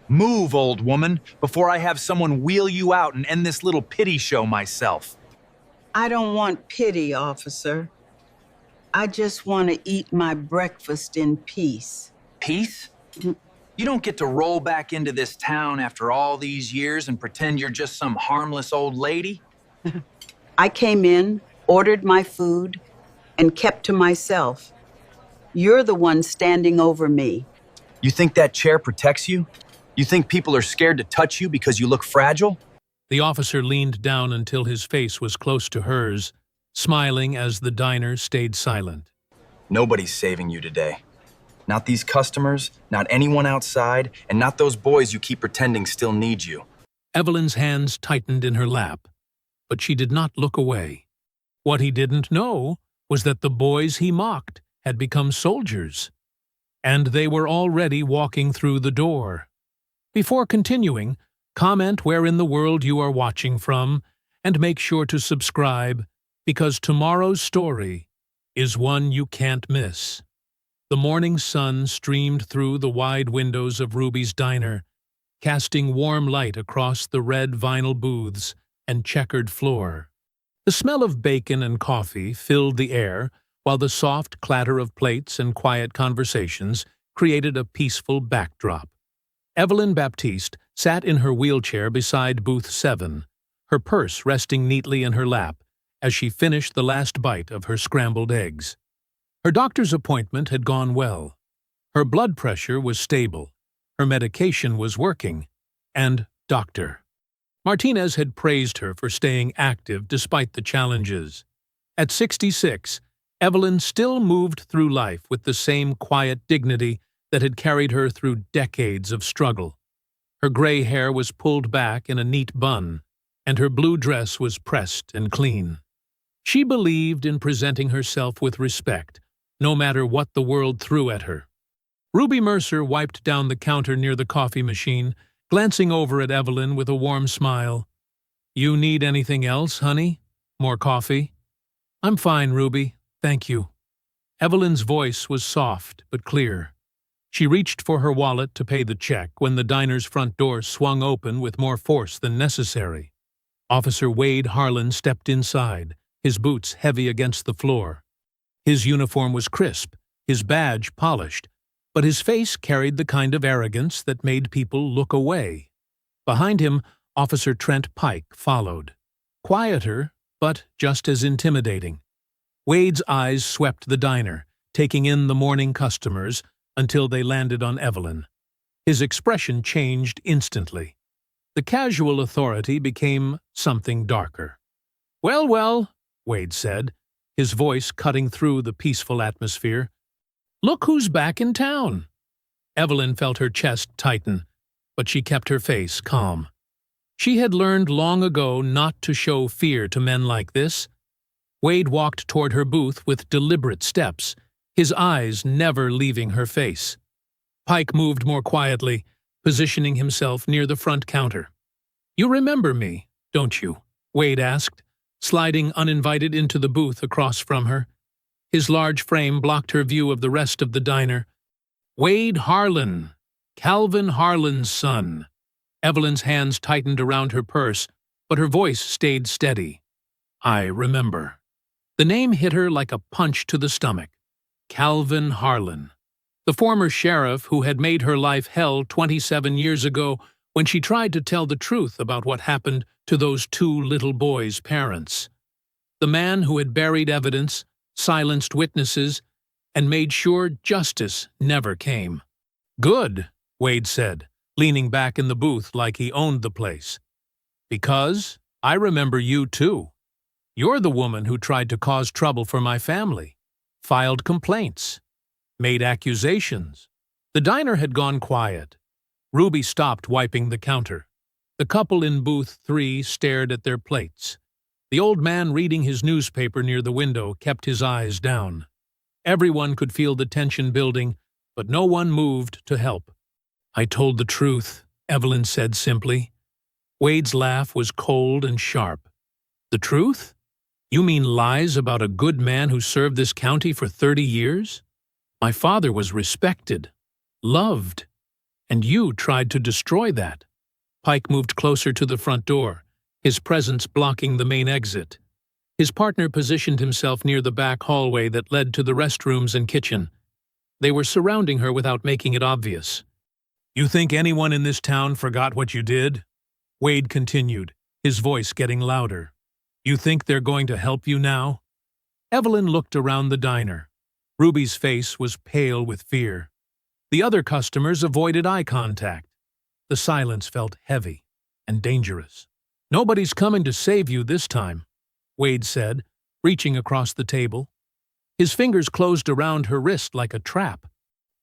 Move, old woman, before I have someone wheel you out and end this little pity show myself. I don't want pity, officer. I just want to eat my breakfast in peace. Peace? You don't get to roll back into this town after all these years and pretend you're just some harmless old lady? I came in, ordered my food, and kept to myself. You're the one standing over me. You think that chair protects you? You think people are scared to touch you because you look fragile? The officer leaned down until his face was close to hers, smiling as the diner stayed silent. Nobody's saving you today. Not these customers, not anyone outside, and not those boys you keep pretending still need you. Evelyn's hands tightened in her lap, but she did not look away. What he didn't know was that the boys he mocked had become soldiers, and they were already walking through the door. Before continuing, comment where in the world you are watching from, and make sure to subscribe, because tomorrow's story is one you can't miss. The morning sun streamed through the wide windows of Ruby's diner, casting warm light across the red vinyl booths and checkered floor. The smell of bacon and coffee filled the air, while the soft clatter of plates and quiet conversations created a peaceful backdrop. Evelyn Baptiste sat in her wheelchair beside booth 7, her purse resting neatly in her lap as she finished the last bite of her scrambled eggs. Her doctor's appointment had gone well. Her blood pressure was stable, her medication was working, and Dr. Martinez had praised her for staying active despite the challenges. At 66, Evelyn still moved through life with the same quiet dignity that had carried her through decades of struggle. Her gray hair was pulled back in a neat bun, and her blue dress was pressed and clean. She believed in presenting herself with respect, no matter what the world threw at her. Ruby Mercer wiped down the counter near the coffee machine, glancing over at Evelyn with a warm smile. "You need anything else, honey? More coffee?" "I'm fine, Ruby. Thank you." Evelyn's voice was soft but clear. She reached for her wallet to pay the check when the diner's front door swung open with more force than necessary. Officer Wade Harlan stepped inside, his boots heavy against the floor. His uniform was crisp, his badge polished, but his face carried the kind of arrogance that made people look away. Behind him, Officer Trent Pike followed. Quieter, but just as intimidating. Wade's eyes swept the diner, taking in the morning customers until they landed on Evelyn. His expression changed instantly. The casual authority became something darker. "Well, well," Wade said, his voice cutting through the peaceful atmosphere. "Look who's back in town." Evelyn felt her chest tighten, but she kept her face calm. She had learned long ago not to show fear to men like this. Wade walked toward her booth with deliberate steps, his eyes never leaving her face. Pike moved more quietly, positioning himself near the front counter. "You remember me, don't you?" Wade asked, sliding uninvited into the booth across from her. His large frame blocked her view of the rest of the diner. "Wade Harlan, Calvin Harlan's son." Evelyn's hands tightened around her purse, but her voice stayed steady. "I remember." The name hit her like a punch to the stomach. Calvin Harlan, the former sheriff who had made her life hell 27 years ago when she tried to tell the truth about what happened to those two little boys' parents. The man who had buried evidence, silenced witnesses, and made sure justice never came. "Good," Wade said, leaning back in the booth like he owned the place. "Because I remember you too. You're the woman who tried to cause trouble for my family, filed complaints, made accusations." The diner had gone quiet. Ruby stopped wiping the counter. The couple in booth 3 stared at their plates. The old man reading his newspaper near the window kept his eyes down. Everyone could feel the tension building, but no one moved to help. "I told the truth," Evelyn said simply. Wade's laugh was cold and sharp. "The truth? You mean lies about a good man who served this county for 30 years? My father was respected, loved. And you tried to destroy that. Pike moved closer to the front door, his presence blocking the main exit. His partner positioned himself near the back hallway that led to the restrooms and kitchen. They were surrounding her without making it obvious. "You think anyone in this town forgot what you did?" Wade continued, his voice getting louder. "You think they're going to help you now?" Evelyn looked around the diner. Ruby's face was pale with fear. The other customers avoided eye contact. The silence felt heavy and dangerous. "Nobody's coming to save you this time," Wade said, reaching across the table. His fingers closed around her wrist like a trap.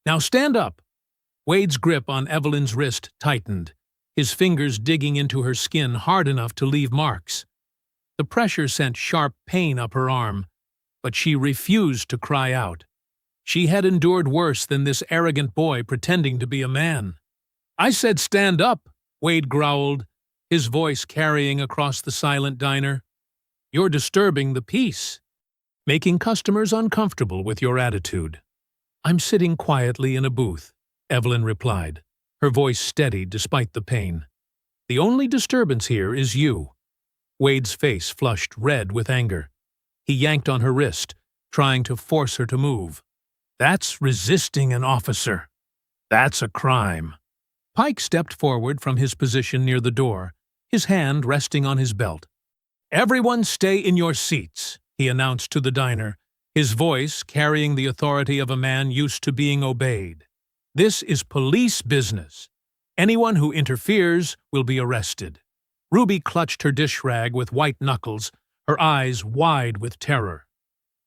"Now stand up." Wade's grip on Evelyn's wrist tightened, his fingers digging into her skin hard enough to leave marks. The pressure sent sharp pain up her arm, but she refused to cry out. She had endured worse than this arrogant boy pretending to be a man. "I said stand up," Wade growled, his voice carrying across the silent diner. "You're disturbing the peace, making customers uncomfortable with your attitude." "I'm sitting quietly in a booth," Evelyn replied, her voice steady despite the pain. "The only disturbance here is you." Wade's face flushed red with anger. He yanked on her wrist, trying to force her to move. "That's resisting an officer. That's a crime." Pike stepped forward from his position near the door, his hand resting on his belt. "Everyone stay in your seats," he announced to the diner, his voice carrying the authority of a man used to being obeyed. "This is police business. Anyone who interferes will be arrested." Ruby clutched her dish rag with white knuckles, her eyes wide with terror.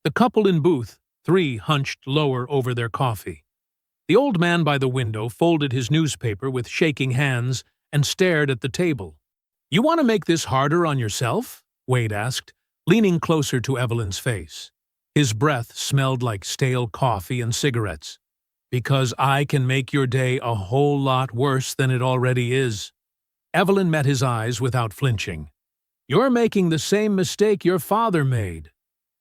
The couple in booth 3 hunched lower over their coffee. The old man by the window folded his newspaper with shaking hands and stared at the table. "You want to make this harder on yourself?" Wade asked, leaning closer to Evelyn's face. His breath smelled like stale coffee and cigarettes. "Because I can make your day a whole lot worse than it already is." Evelyn met his eyes without flinching. "You're making the same mistake your father made."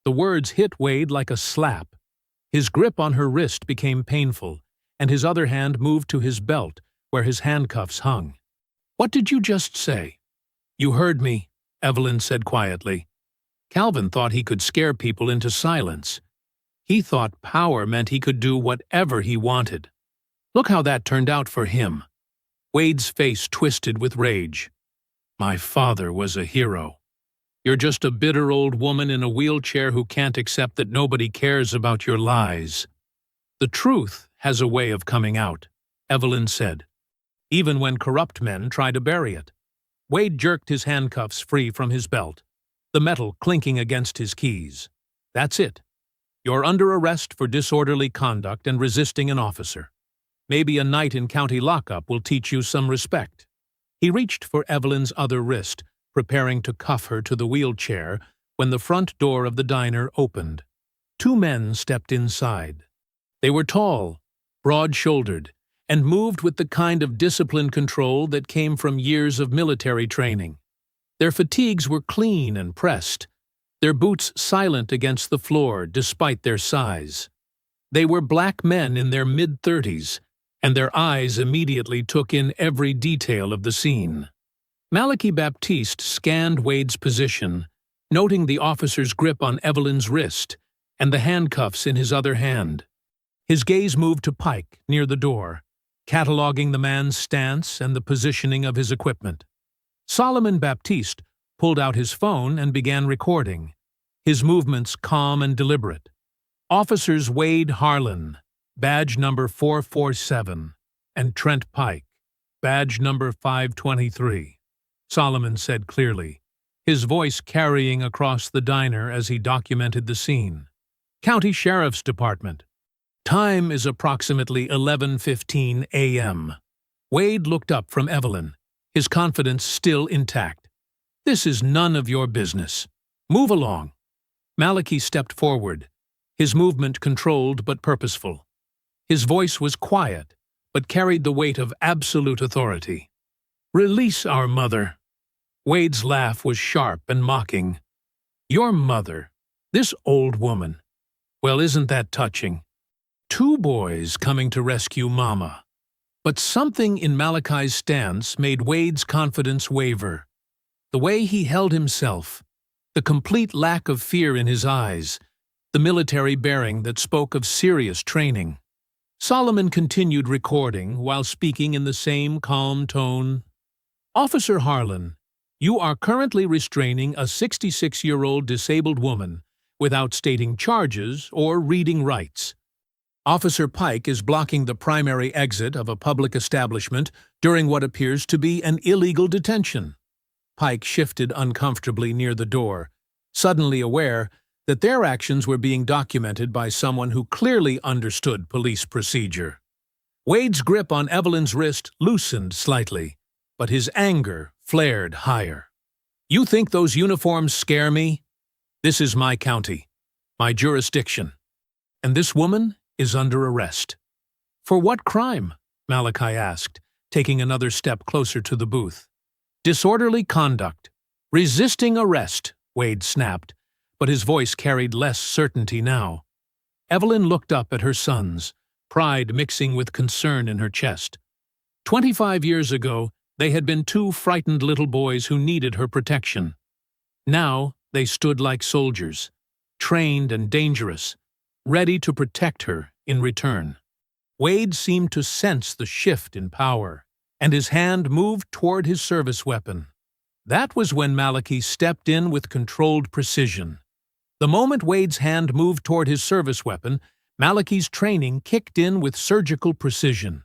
The words hit Wade like a slap. His grip on her wrist became painful, and his other hand moved to his belt, where his handcuffs hung. "What did you just say?" "You heard me," Evelyn said quietly. Calvin thought he could scare people into silence. He thought power meant he could do whatever he wanted. Look how that turned out for him. Wade's face twisted with rage. "My father was a hero. You're just a bitter old woman in a wheelchair who can't accept that nobody cares about your lies." "The truth has a way of coming out," Evelyn said, "even when corrupt men try to bury it." Wade jerked his handcuffs free from his belt, the metal clinking against his keys. "That's it. You're under arrest for disorderly conduct and resisting an officer. Maybe a night in county lockup will teach you some respect." He reached for Evelyn's other wrist, preparing to cuff her to the wheelchair, when the front door of the diner opened. 2 men stepped inside. They were tall, broad-shouldered, and moved with the kind of disciplined control that came from years of military training. Their fatigues were clean and pressed, their boots silent against the floor despite their size. They were black men in their mid-30s, and their eyes immediately took in every detail of the scene. Malachi Baptiste scanned Wade's position, noting the officer's grip on Evelyn's wrist and the handcuffs in his other hand. His gaze moved to Pike, near the door, cataloging the man's stance and the positioning of his equipment. Solomon Baptiste pulled out his phone and began recording, his movements calm and deliberate. Officers Wade Harlan, badge number 447, and Trent Pike, badge number 523, Solomon said clearly, his voice carrying across the diner as he documented the scene. County Sheriff's Department. Time is approximately 11:15 a.m. Wade looked up from Evelyn, his confidence still intact. "This is none of your business. Move along." Malachi stepped forward, his movement controlled but purposeful. His voice was quiet, but carried the weight of absolute authority. "Release our mother." Wade's laugh was sharp and mocking. "Your mother? This old woman? Well, isn't that touching? 2 boys coming to rescue Mama. But something in Malachi's stance made Wade's confidence waver. The way he held himself, the complete lack of fear in his eyes, the military bearing that spoke of serious training. Solomon continued recording while speaking in the same calm tone. Officer Harlan, you are currently restraining a 66-year-old disabled woman without stating charges or reading rights. Officer Pike is blocking the primary exit of a public establishment during what appears to be an illegal detention. Pike shifted uncomfortably near the door, suddenly aware that their actions were being documented by someone who clearly understood police procedure. Wade's grip on Evelyn's wrist loosened slightly, but his anger flared higher. You think those uniforms scare me? This is my county, my jurisdiction, and this woman is under arrest. For what crime? Malachi asked, taking another step closer to the booth. Disorderly conduct. Resisting arrest, Wade snapped, but his voice carried less certainty now. Evelyn looked up at her sons, pride mixing with concern in her chest. 25 years ago, they had been two frightened little boys who needed her protection. Now they stood like soldiers, trained and dangerous, ready to protect her in return. Wade seemed to sense the shift in power, and his hand moved toward his service weapon. That was when Malachi stepped in with controlled precision. The moment Wade's hand moved toward his service weapon, Malachi's training kicked in with surgical precision.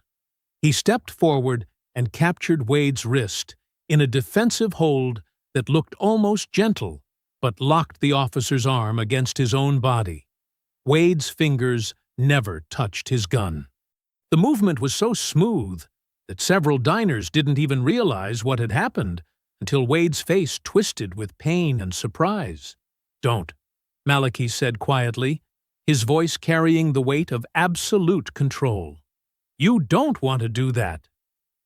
He stepped forward and captured Wade's wrist in a defensive hold that looked almost gentle, but locked the officer's arm against his own body. Wade's fingers never touched his gun. The movement was so smooth that several diners didn't even realize what had happened until Wade's face twisted with pain and surprise. Don't, Malachi said quietly, his voice carrying the weight of absolute control. You don't want to do that.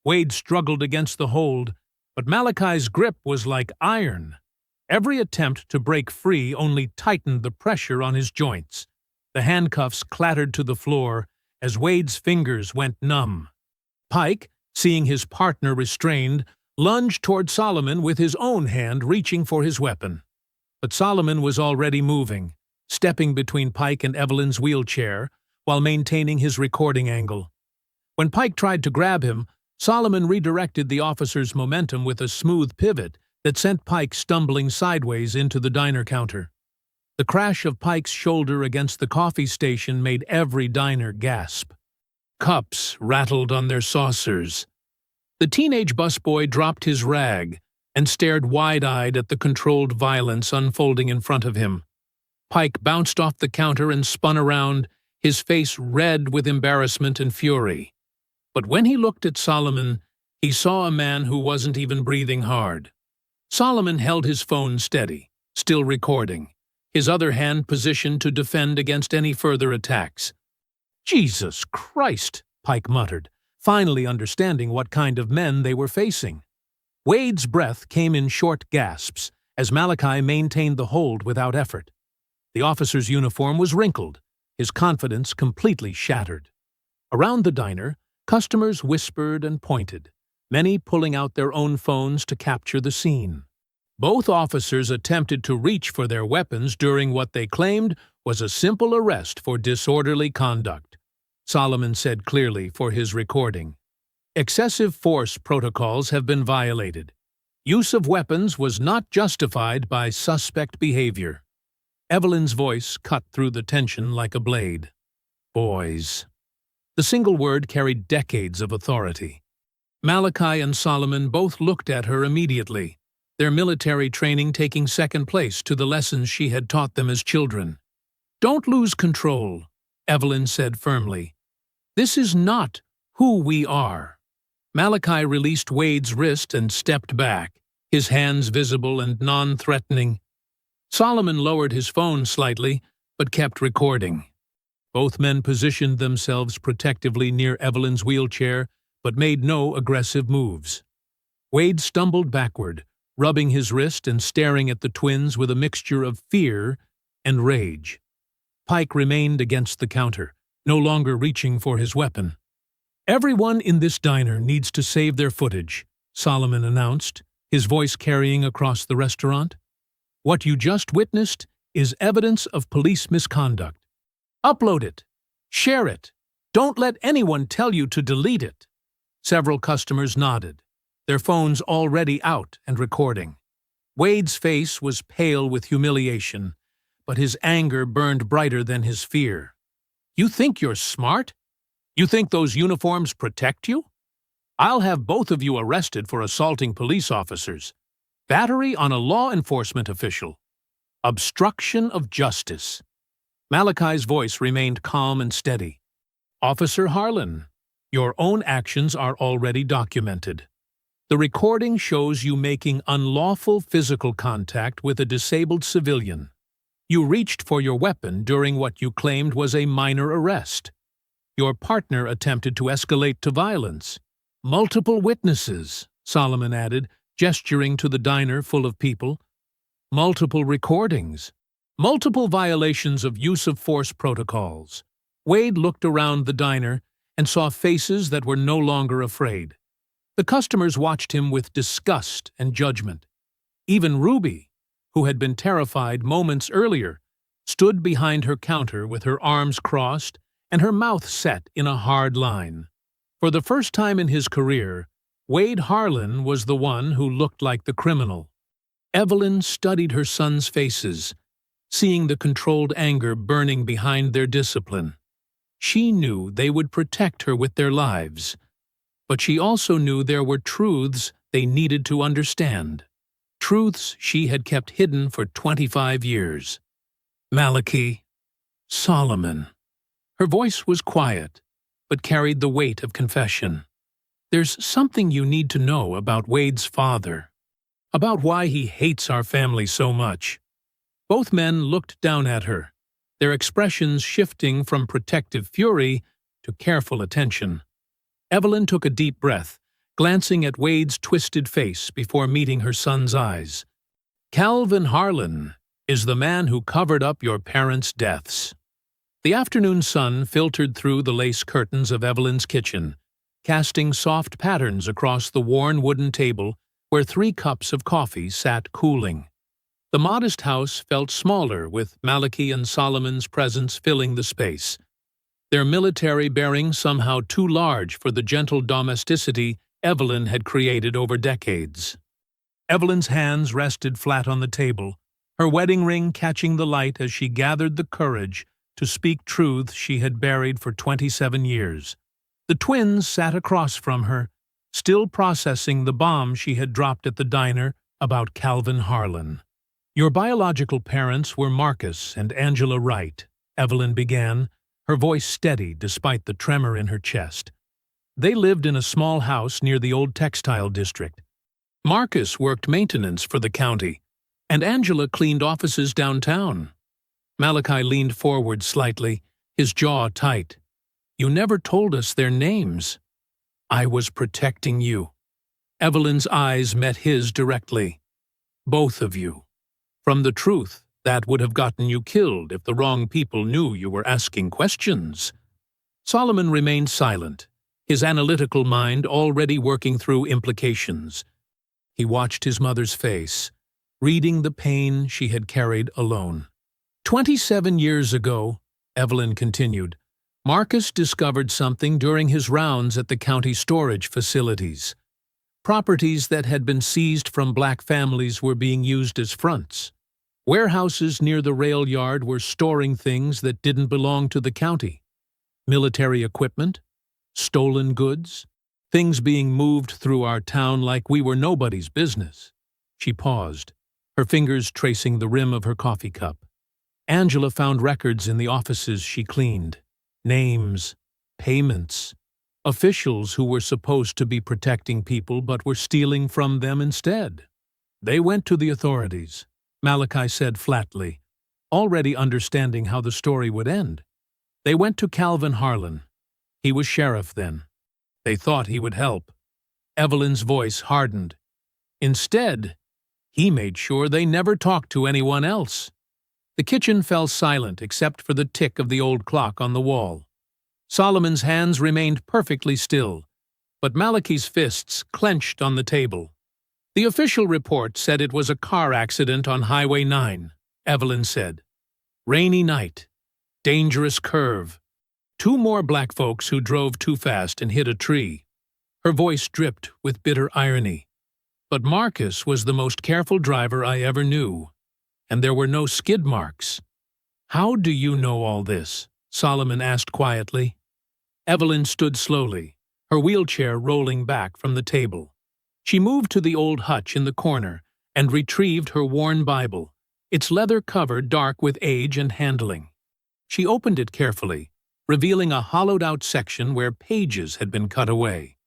Wade struggled against the hold, but Malachi's grip was like iron. Every attempt to break free only tightened the pressure on his joints. The handcuffs clattered to the floor as Wade's fingers went numb. Pike, seeing his partner restrained, lunged toward Solomon with his own hand reaching for his weapon. But Solomon was already moving, stepping between Pike and Evelyn's wheelchair while maintaining his recording angle. When Pike tried to grab him, Solomon redirected the officer's momentum with a smooth pivot that sent Pike stumbling sideways into the diner counter. The crash of Pike's shoulder against the coffee station made every diner gasp. Cups rattled on their saucers. The teenage busboy dropped his rag and stared wide-eyed at the controlled violence unfolding in front of him. Pike bounced off the counter and spun around, his face red with embarrassment and fury. But when he looked at Solomon, he saw a man who wasn't even breathing hard. Solomon held his phone steady, still recording, his other hand positioned to defend against any further attacks. Jesus Christ, Pike muttered, finally understanding what kind of men they were facing. Wade's breath came in short gasps as Malachi maintained the hold without effort. The officer's uniform was wrinkled, his confidence completely shattered. Around the diner, customers whispered and pointed, many pulling out their own phones to capture the scene. Both officers attempted to reach for their weapons during what they claimed was a simple arrest for disorderly conduct, Solomon said clearly for his recording. Excessive force protocols have been violated. Use of weapons was not justified by suspect behavior. Evelyn's voice cut through the tension like a blade. Boys. The single word carried decades of authority. Malachi and Solomon both looked at her immediately, their military training taking second place to the lessons she had taught them as children. Don't lose control, Evelyn said firmly. This is not who we are. Malachi released Wade's wrist and stepped back, his hands visible and non-threatening. Solomon lowered his phone slightly, but kept recording. Both men positioned themselves protectively near Evelyn's wheelchair, but made no aggressive moves. Wade stumbled backward, rubbing his wrist and staring at the twins with a mixture of fear and rage. Pike remained against the counter, no longer reaching for his weapon. Everyone in this diner needs to save their footage, Solomon announced, his voice carrying across the restaurant. What you just witnessed is evidence of police misconduct. Upload it. Share it. Don't let anyone tell you to delete it. Several customers nodded, their phones already out and recording. Wade's face was pale with humiliation, but his anger burned brighter than his fear. You think you're smart? You think those uniforms protect you? I'll have both of you arrested for assaulting police officers, battery on a law enforcement official, obstruction of justice. Malachi's voice remained calm and steady. Officer Harlan, your own actions are already documented. The recording shows you making unlawful physical contact with a disabled civilian. You reached for your weapon during what you claimed was a minor arrest. Your partner attempted to escalate to violence. Multiple witnesses, Solomon added, gesturing to the diner full of people. Multiple recordings. Multiple violations of use of force protocols. Wade looked around the diner and saw faces that were no longer afraid. The customers watched him with disgust and judgment. Even Ruby, who had been terrified moments earlier, stood behind her counter with her arms crossed and her mouth set in a hard line. For the first time in his career, Wade Harlan was the one who looked like the criminal. Evelyn studied her sons' faces, seeing the controlled anger burning behind their discipline. She knew they would protect her with their lives, but she also knew there were truths they needed to understand. Truths she had kept hidden for 25 years. Malachi, Solomon. Her voice was quiet, but carried the weight of confession. There's something you need to know about Wade's father, about why he hates our family so much. Both men looked down at her, their expressions shifting from protective fury to careful attention. Evelyn took a deep breath, glancing at Wade's twisted face before meeting her son's eyes. Calvin Harlan is the man who covered up your parents' deaths. The afternoon sun filtered through the lace curtains of Evelyn's kitchen, casting soft patterns across the worn wooden table where 3 cups of coffee sat cooling. The modest house felt smaller, with Malachi and Solomon's presence filling the space, their military bearing somehow too large for the gentle domesticity Evelyn had created over decades. Evelyn's hands rested flat on the table, her wedding ring catching the light as she gathered the courage to speak truths she had buried for 27 years. The twins sat across from her, still processing the bomb she had dropped at the diner about Calvin Harlan. Your biological parents were Marcus and Angela Wright, Evelyn began, her voice steady despite the tremor in her chest. They lived in a small house near the old textile district. Marcus worked maintenance for the county, and Angela cleaned offices downtown. Malachi leaned forward slightly, his jaw tight. You never told us their names. I was protecting you. Evelyn's eyes met his directly. Both of you. From the truth, that would have gotten you killed if the wrong people knew you were asking questions. Solomon remained silent, his analytical mind already working through implications. He watched his mother's face, reading the pain she had carried alone. 27 years ago, Evelyn continued, Marcus discovered something during his rounds at the county storage facilities. Properties that had been seized from black families were being used as fronts. Warehouses near the rail yard were storing things that didn't belong to the county. Military equipment, stolen goods, things being moved through our town like we were nobody's business. She paused, her fingers tracing the rim of her coffee cup. Angela found records in the offices she cleaned. Names, payments, officials who were supposed to be protecting people but were stealing from them instead. They went to the authorities, Malachi said flatly, already understanding how the story would end. They went to Calvin Harlan. He was sheriff then. They thought he would help. Evelyn's voice hardened. Instead, he made sure they never talked to anyone else. The kitchen fell silent except for the tick of the old clock on the wall. Solomon's hands remained perfectly still, but Malachi's fists clenched on the table. The official report said it was a car accident on Highway 9, Evelyn said. Rainy night. Dangerous curve. 2 more black folks who drove too fast and hit a tree. Her voice dripped with bitter irony. But Marcus was the most careful driver I ever knew, and there were no skid marks. How do you know all this? Solomon asked quietly. Evelyn stood slowly, her wheelchair rolling back from the table. She moved to the old hutch in the corner and retrieved her worn Bible, its leather cover dark with age and handling. She opened it carefully, revealing a hollowed-out section where pages had been cut away.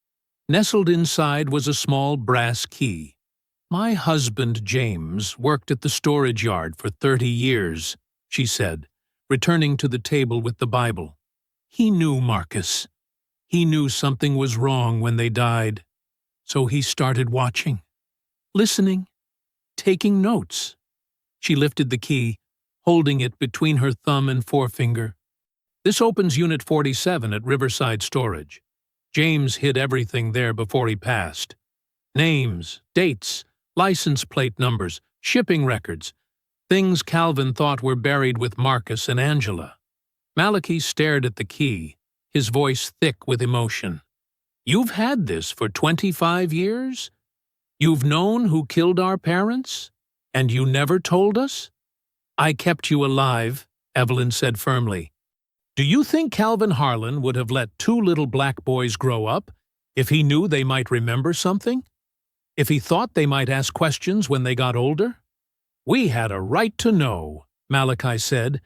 Nestled inside was a small brass key. My husband, James, worked at the storage yard for 30 years, she said, returning to the table with the Bible. He knew Marcus. He knew something was wrong when they died. So he started watching, listening, taking notes. She lifted the key, holding it between her thumb and forefinger. This opens Unit 47 at Riverside Storage. James hid everything there before he passed. Names, dates, license plate numbers, shipping records, things Calvin thought were buried with Marcus and Angela. Malachi stared at the key, his voice thick with emotion. You've had this for 25 years? You've known who killed our parents? And you never told us? I kept you alive, Evelyn said firmly. Do you think Calvin Harlan would have let 2 little black boys grow up if he knew they might remember something? If he thought they might ask questions when they got older? We had a right to know, Malachi said,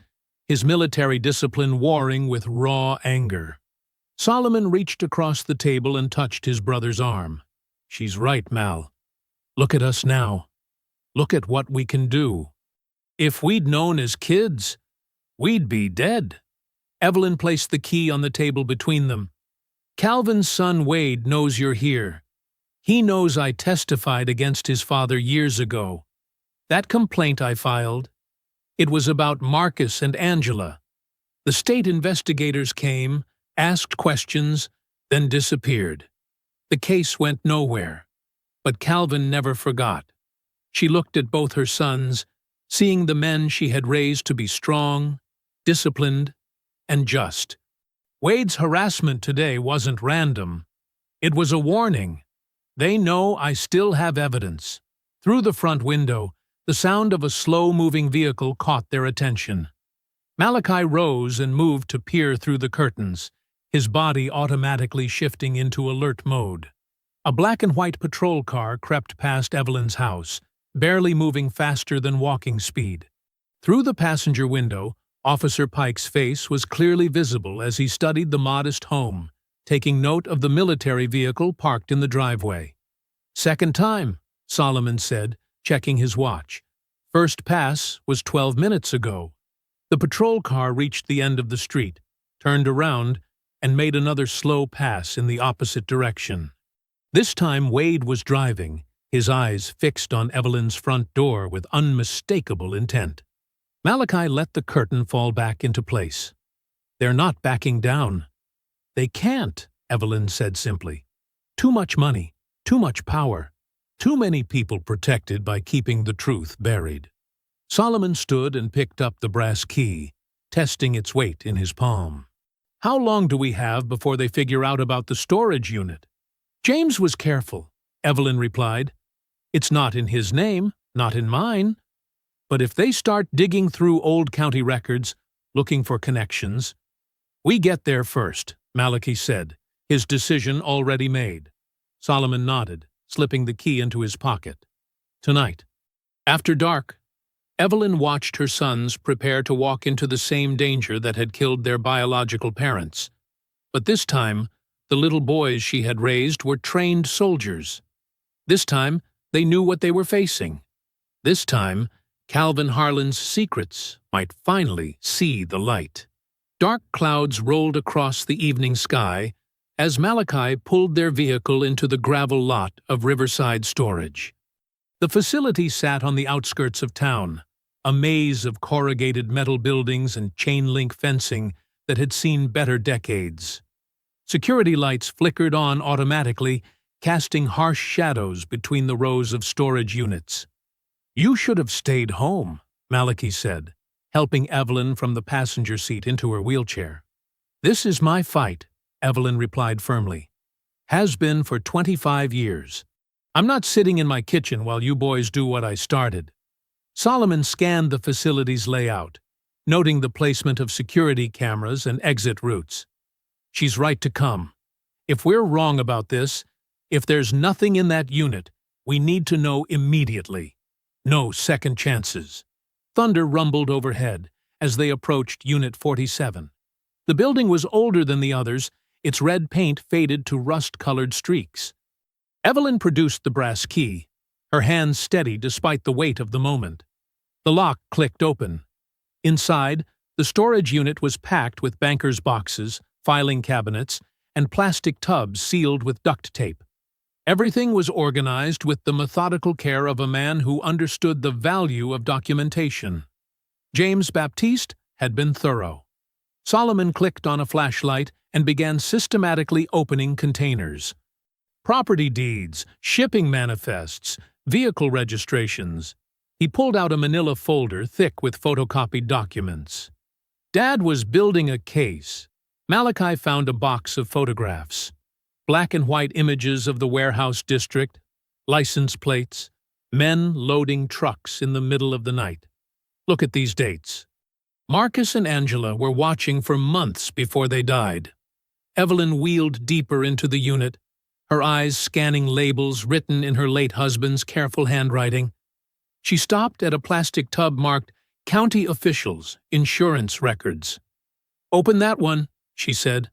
his military discipline warring with raw anger. Solomon reached across the table and touched his brother's arm. She's right, Mal. Look at us now. Look at what we can do. If we'd known as kids, we'd be dead. Evelyn placed the key on the table between them. Calvin's son Wade knows you're here. He knows I testified against his father years ago. That complaint I filed, it was about Marcus and Angela. The state investigators came, asked questions, then disappeared. The case went nowhere. But Calvin never forgot. She looked at both her sons, seeing the men she had raised to be strong, disciplined, and just. Wade's harassment today wasn't random. It was a warning. They know I still have evidence. Through the front window, the sound of a slow-moving vehicle caught their attention. Malachi rose and moved to peer through the curtains, his body automatically shifting into alert mode. A black and white patrol car crept past Evelyn's house, barely moving faster than walking speed. Through the passenger window, Officer Pike's face was clearly visible as he studied the modest home, taking note of the military vehicle parked in the driveway. Second time, Solomon said, checking his watch. First pass was 12 minutes ago. The patrol car reached the end of the street, turned around, and made another slow pass in the opposite direction. This time Wade was driving, his eyes fixed on Evelyn's front door with unmistakable intent. Malachi let the curtain fall back into place. They're not backing down. They can't, Evelyn said simply. Too much money, too much power, too many people protected by keeping the truth buried. Solomon stood and picked up the brass key, testing its weight in his palm. How long do we have before they figure out about the storage unit? James was careful, Evelyn replied. It's not in his name, not in mine. But if they start digging through old county records, looking for connections, we get there first, Malachi said, his decision already made. Solomon nodded, slipping the key into his pocket. Tonight, after dark, Evelyn watched her sons prepare to walk into the same danger that had killed their biological parents. But this time, the little boys she had raised were trained soldiers. This time, they knew what they were facing. This time, Calvin Harlan's secrets might finally see the light. Dark clouds rolled across the evening sky as Malachi pulled their vehicle into the gravel lot of Riverside Storage. The facility sat on the outskirts of town, a maze of corrugated metal buildings and chain-link fencing that had seen better decades. Security lights flickered on automatically, casting harsh shadows between the rows of storage units. "You should have stayed home," Malachi said, helping Evelyn from the passenger seat into her wheelchair. "This is my fight," Evelyn replied firmly. "Has been for 25 years. I'm not sitting in my kitchen while you boys do what I started." Solomon scanned the facility's layout, noting the placement of security cameras and exit routes. "She's right to come. If we're wrong about this, if there's nothing in that unit, we need to know immediately. No second chances." Thunder rumbled overhead as they approached Unit 47. The building was older than the others, its red paint faded to rust-colored streaks. Evelyn produced the brass key, her hands steady despite the weight of the moment. The lock clicked open. Inside, the storage unit was packed with bankers' boxes, filing cabinets, and plastic tubs sealed with duct tape. Everything was organized with the methodical care of a man who understood the value of documentation. James Baptiste had been thorough. Solomon clicked on a flashlight and began systematically opening containers. Property deeds, shipping manifests, vehicle registrations. He pulled out a manila folder thick with photocopied documents. Dad was building a case. Malachi found a box of photographs. Black and white images of the warehouse district, license plates, men loading trucks in the middle of the night. Look at these dates. Marcus and Angela were watching for months before they died. Evelyn wheeled deeper into the unit, her eyes scanning labels written in her late husband's careful handwriting. She stopped at a plastic tub marked County Officials, Insurance Records. "Open that one," she said.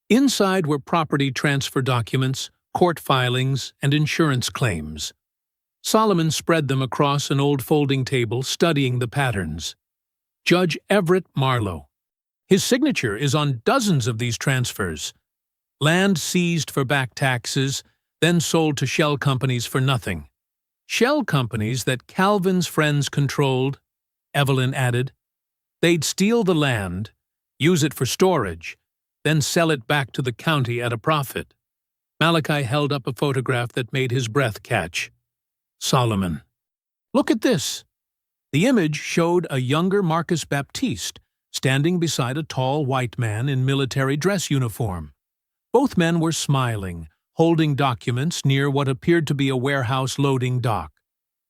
Inside were property transfer documents, court filings, and insurance claims. Solomon spread them across an old folding table, studying the patterns. Judge Everett Marlowe. His signature is on dozens of these transfers. Land seized for back taxes, then sold to shell companies for nothing. Shell companies that Calvin's friends controlled, Evelyn added. They'd steal the land, use it for storage, then sell it back to the county at a profit. Malachi held up a photograph that made his breath catch. Solomon. "Look at this." The image showed a younger Marcus Baptiste standing beside a tall white man in military dress uniform. Both men were smiling, holding documents near what appeared to be a warehouse loading dock.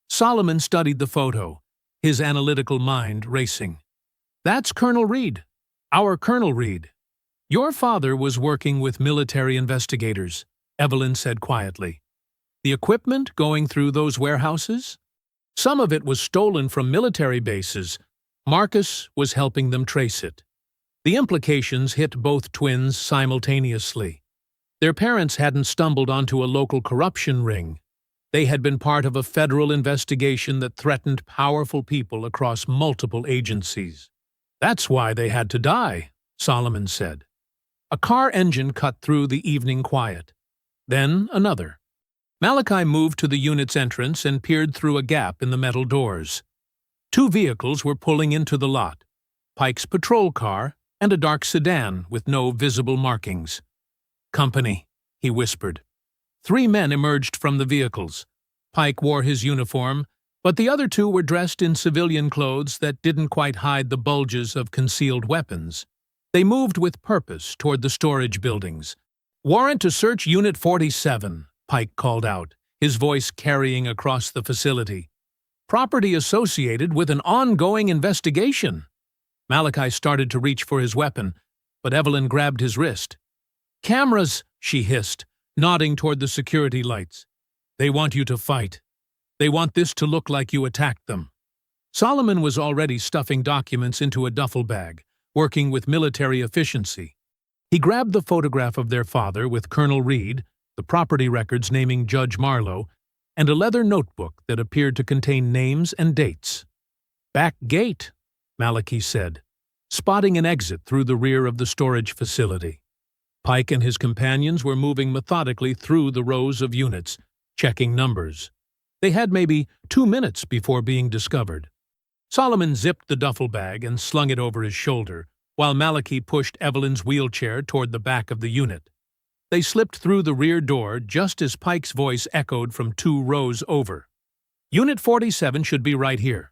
Solomon studied the photo, his analytical mind racing. "That's Colonel Reed, our Colonel Reed. Your father was working with military investigators," Evelyn said quietly. "The equipment going through those warehouses? Some of it was stolen from military bases. Marcus was helping them trace it." The implications hit both twins simultaneously. Their parents hadn't stumbled onto a local corruption ring. They had been part of a federal investigation that threatened powerful people across multiple agencies. "That's why they had to die," Solomon said. A car engine cut through the evening quiet. Then another. Malachi moved to the unit's entrance and peered through a gap in the metal doors. Two vehicles were pulling into the lot, Pike's patrol car and a dark sedan with no visible markings. "Company," he whispered. 3 men emerged from the vehicles. Pike wore his uniform, but the other 2 were dressed in civilian clothes that didn't quite hide the bulges of concealed weapons. They moved with purpose toward the storage buildings. "Warrant to search Unit 47, Pike called out, his voice carrying across the facility. "Property associated with an ongoing investigation." Malachi started to reach for his weapon, but Evelyn grabbed his wrist. "Cameras," she hissed, nodding toward the security lights. "They want you to fight. They want this to look like you attacked them." Solomon was already stuffing documents into a duffel bag, working with military efficiency. He grabbed the photograph of their father with Colonel Reed, the property records naming Judge Marlowe, and a leather notebook that appeared to contain names and dates. "Back gate," Malachi said, spotting an exit through the rear of the storage facility. Pike and his companions were moving methodically through the rows of units, checking numbers. They had maybe 2 minutes before being discovered. Solomon zipped the duffel bag and slung it over his shoulder, while Malachi pushed Evelyn's wheelchair toward the back of the unit. They slipped through the rear door just as Pike's voice echoed from 2 rows over. Unit 47 should be right here.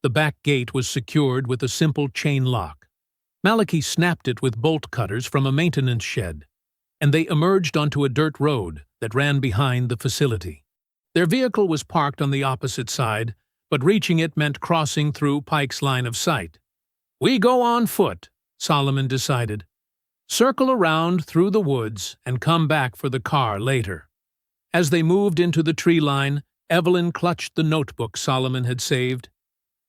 The back gate was secured with a simple chain lock. Malachi snapped it with bolt cutters from a maintenance shed, and they emerged onto a dirt road that ran behind the facility. Their vehicle was parked on the opposite side, but reaching it meant crossing through Pike's line of sight. "We go on foot," Solomon decided. "Circle around through the woods and come back for the car later." As they moved into the tree line, Evelyn clutched the notebook Solomon had saved.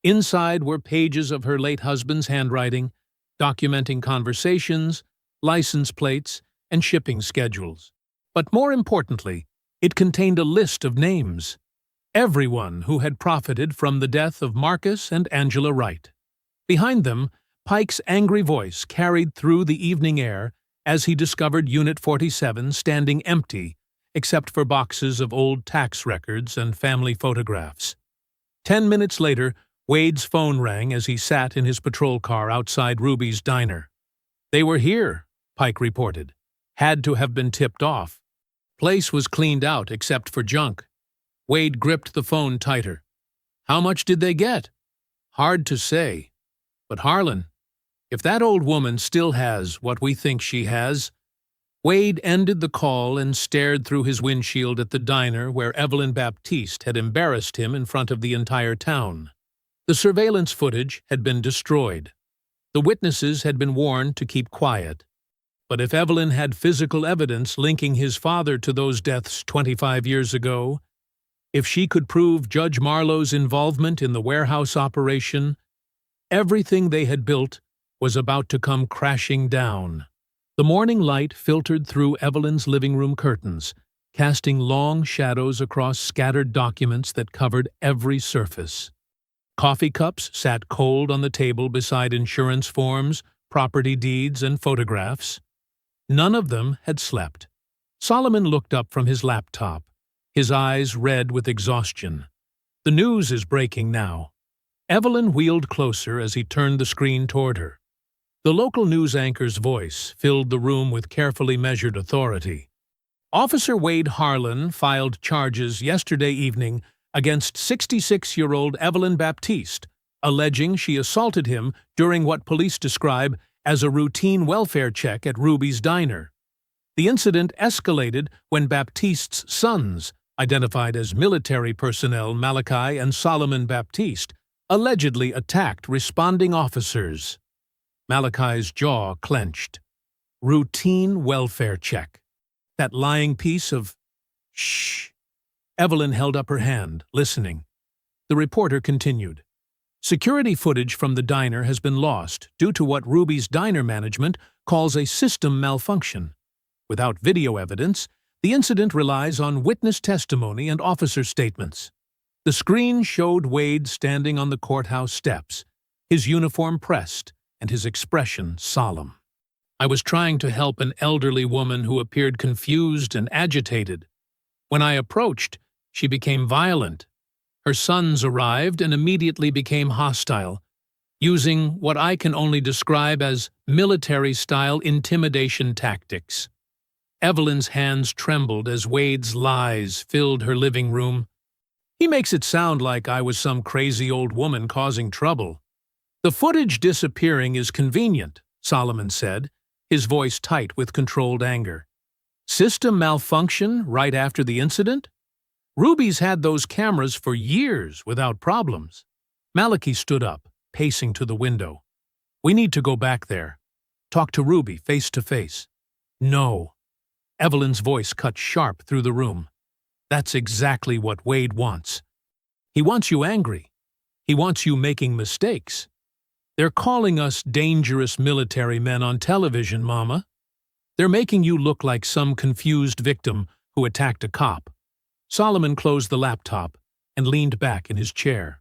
Inside were pages of her late husband's handwriting, documenting conversations, license plates, and shipping schedules. But more importantly, it contained a list of names. Everyone who had profited from the death of Marcus and Angela Wright. Behind them, Pike's angry voice carried through the evening air as he discovered Unit 47 standing empty, except for boxes of old tax records and family photographs. 10 minutes later, Wade's phone rang as he sat in his patrol car outside Ruby's diner. "They were here," Pike reported. "Had to have been tipped off. Place was cleaned out except for junk." Wade gripped the phone tighter. "How much did they get?" "Hard to say. But Harlan, if that old woman still has what we think she has—" Wade ended the call and stared through his windshield at the diner where Evelyn Baptiste had embarrassed him in front of the entire town. The surveillance footage had been destroyed. The witnesses had been warned to keep quiet. But if Evelyn had physical evidence linking his father to those deaths 25 years ago, if she could prove Judge Marlowe's involvement in the warehouse operation, everything they had built was about to come crashing down. The morning light filtered through Evelyn's living room curtains, casting long shadows across scattered documents that covered every surface. Coffee cups sat cold on the table beside insurance forms, property deeds, and photographs. None of them had slept. Solomon looked up from his laptop, his eyes red with exhaustion. "The news is breaking now." Evelyn wheeled closer as he turned the screen toward her. The local news anchor's voice filled the room with carefully measured authority. "Officer Wade Harlan filed charges yesterday evening against 66-year-old Evelyn Baptiste, alleging she assaulted him during what police describe as a routine welfare check at Ruby's diner. The incident escalated when Baptiste's sons, identified as military personnel Malachi and Solomon Baptiste, allegedly attacked responding officers." Malachi's jaw clenched. Routine welfare check. That lying piece of... Shh. Evelyn held up her hand, listening. The reporter continued. "Security footage from the diner has been lost due to what Ruby's diner management calls a system malfunction. Without video evidence, the incident relies on witness testimony and officer statements." The screen showed Wade standing on the courthouse steps, his uniform pressed and his expression solemn. "I was trying to help an elderly woman who appeared confused and agitated. When I approached, she became violent. Her sons arrived and immediately became hostile, using what I can only describe as military-style intimidation tactics." Evelyn's hands trembled as Wade's lies filled her living room. "He makes it sound like I was some crazy old woman causing trouble." "The footage disappearing is convenient," Solomon said, his voice tight with controlled anger. "System malfunction right after the incident? Ruby's had those cameras for years without problems." Malachi stood up, pacing to the window. "We need to go back there. Talk to Ruby face to face." "No." Evelyn's voice cut sharp through the room. "That's exactly what Wade wants. He wants you angry. He wants you making mistakes. They're calling us dangerous military men on television, Mama. They're making you look like some confused victim who attacked a cop." Solomon closed the laptop and leaned back in his chair.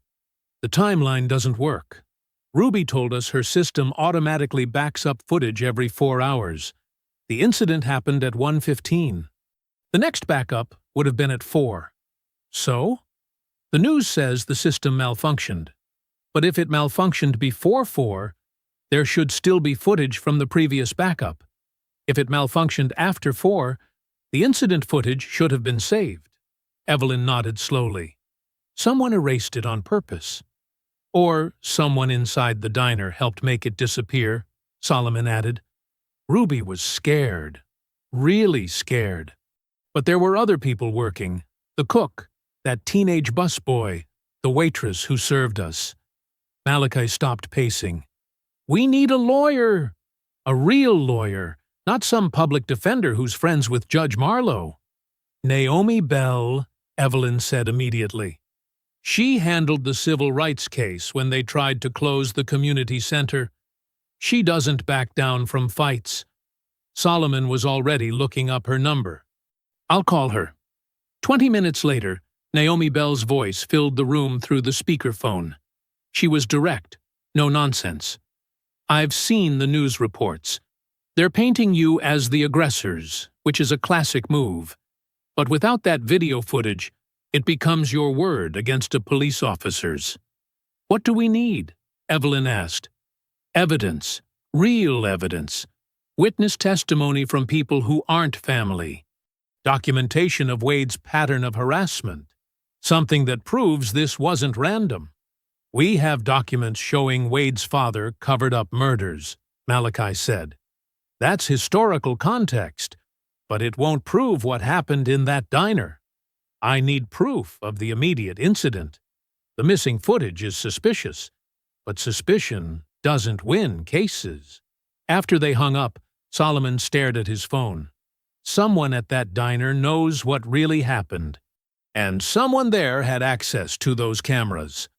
"The timeline doesn't work. Ruby told us her system automatically backs up footage every 4 hours. The incident happened at 1:15. The next backup would have been at 4. So? The news says the system malfunctioned. But if it malfunctioned before 4, There should still be footage from the previous backup. If it malfunctioned after 4, the incident footage should have been saved. Evelyn nodded slowly. Someone erased it on purpose. Or someone inside the diner helped make it disappear, Solomon added. Ruby was scared. Really scared. But there were other people working. The cook, that teenage busboy, the waitress who served us. Malachi stopped pacing. We need a lawyer. A real lawyer, not some public defender who's friends with Judge Marlowe. Naomi Bell, Evelyn said immediately. She handled the civil rights case when they tried to close the community center. She doesn't back down from fights. Solomon was already looking up her number. I'll call her. 20 minutes later, Naomi Bell's voice filled the room through the speakerphone. She was direct, no nonsense. I've seen the news reports. They're painting you as the aggressors, which is a classic move. But without that video footage, it becomes your word against a police officer's. What do we need? Evelyn asked. Evidence. Real evidence. Witness testimony from people who aren't family. Documentation of Wade's pattern of harassment. Something that proves this wasn't random. We have documents showing Wade's father covered up murders, Malachi said. That's historical context, but it won't prove what happened in that diner. I need proof of the immediate incident. The missing footage is suspicious, but suspicion doesn't win cases. After they hung up, Solomon stared at his phone. Someone at that diner knows what really happened, and someone there had access to those cameras.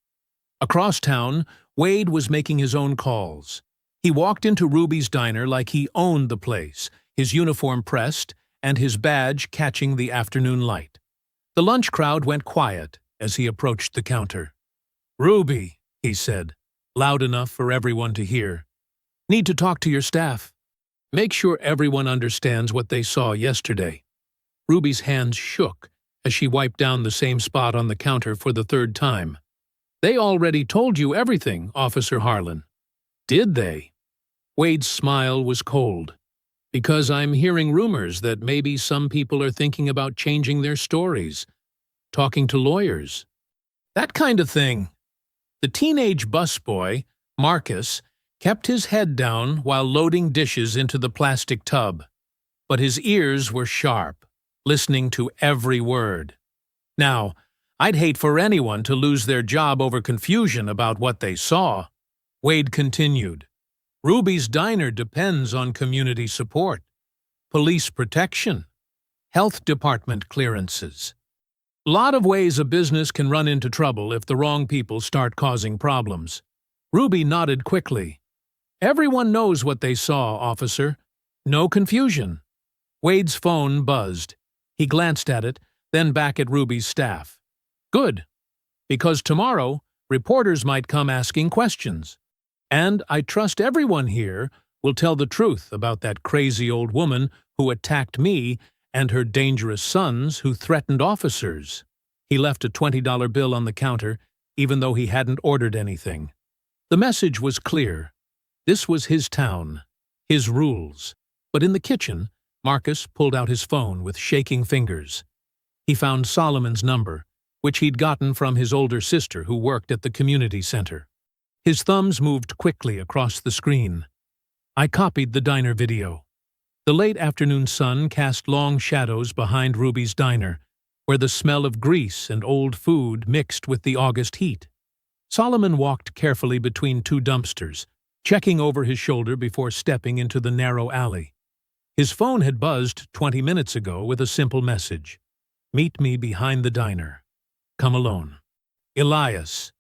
Across town, Wade was making his own calls. He walked into Ruby's diner like he owned the place, his uniform pressed and his badge catching the afternoon light. The lunch crowd went quiet as he approached the counter. Ruby, he said, loud enough for everyone to hear. Need to talk to your staff. Make sure everyone understands what they saw yesterday. Ruby's hands shook as she wiped down the same spot on the counter for the 3rd time. They already told you everything, Officer Harlan. Did they? Wade's smile was cold. Because I'm hearing rumors that maybe some people are thinking about changing their stories, talking to lawyers. That kind of thing. The teenage busboy, Marcus, kept his head down while loading dishes into the plastic tub. But his ears were sharp, listening to every word. Now, I'd hate for anyone to lose their job over confusion about what they saw. Wade continued. Ruby's diner depends on community support, police protection, health department clearances. Lot of ways a business can run into trouble if the wrong people start causing problems. Ruby nodded quickly. Everyone knows what they saw, officer. No confusion. Wade's phone buzzed. He glanced at it, then back at Ruby's staff. Good, because tomorrow, reporters might come asking questions. And I trust everyone here will tell the truth about that crazy old woman who attacked me and her dangerous sons who threatened officers. He left a $20 bill on the counter, even though he hadn't ordered anything. The message was clear. This was his town, his rules. But in the kitchen, Marcus pulled out his phone with shaking fingers. He found Solomon's number, which he'd gotten from his older sister who worked at the community center. His thumbs moved quickly across the screen. I copied the diner video. The late afternoon sun cast long shadows behind Ruby's diner, where the smell of grease and old food mixed with the August heat. Solomon walked carefully between 2 dumpsters, checking over his shoulder before stepping into the narrow alley. His phone had buzzed 20 minutes ago with a simple message. Meet me behind the diner. Come alone. Elias.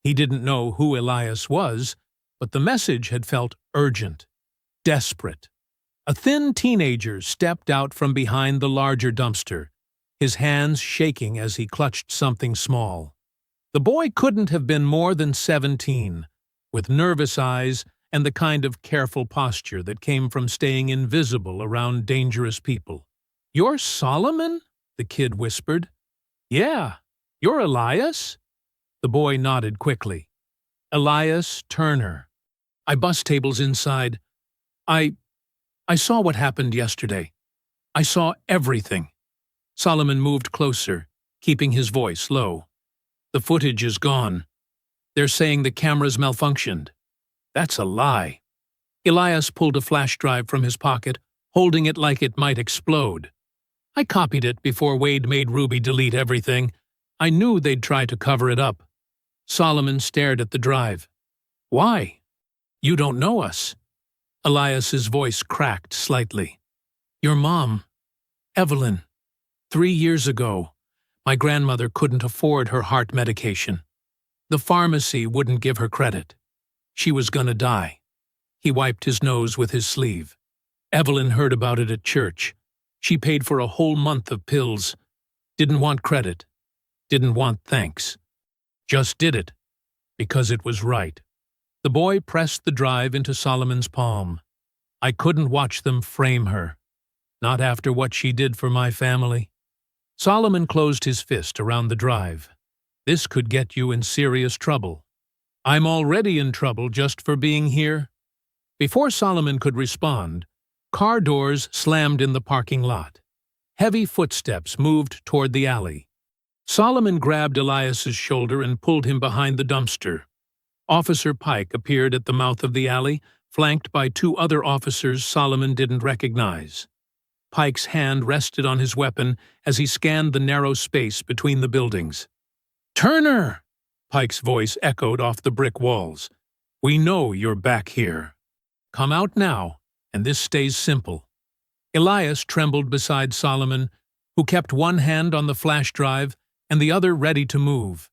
He didn't know who Elias was, but the message had felt urgent, desperate. A thin teenager stepped out from behind the larger dumpster, his hands shaking as he clutched something small. The boy couldn't have been more than 17, with nervous eyes and the kind of careful posture that came from staying invisible around dangerous people. You're Solomon? The kid whispered. Yeah, you're Elias? The boy nodded quickly. Elias Turner. I bus tables inside. I saw what happened yesterday. I saw everything. Solomon moved closer, keeping his voice low. The footage is gone. They're saying the cameras malfunctioned. That's a lie. Elias pulled a flash drive from his pocket, holding it like it might explode. I copied it before Wade made Ruby delete everything. I knew they'd try to cover it up. Solomon stared at the drive. Why? You don't know us. Elias's voice cracked slightly. Your mom, Evelyn. 3 years ago, my grandmother couldn't afford her heart medication. The pharmacy wouldn't give her credit. She was gonna die. He wiped his nose with his sleeve. Evelyn heard about it at church. She paid for a whole month of pills. Didn't want credit. Didn't want thanks. Just did it, because it was right. The boy pressed the drive into Solomon's palm. I couldn't watch them frame her. Not after what she did for my family. Solomon closed his fist around the drive. This could get you in serious trouble. I'm already in trouble just for being here. Before Solomon could respond, car doors slammed in the parking lot. Heavy footsteps moved toward the alley. Solomon grabbed Elias's shoulder and pulled him behind the dumpster. Officer Pike appeared at the mouth of the alley, flanked by 2 other officers Solomon didn't recognize. Pike's hand rested on his weapon as he scanned the narrow space between the buildings. "Turner!" Pike's voice echoed off the brick walls. "We know you're back here. Come out now, and this stays simple." Elias trembled beside Solomon, who kept one hand on the flash drive and the other ready to move.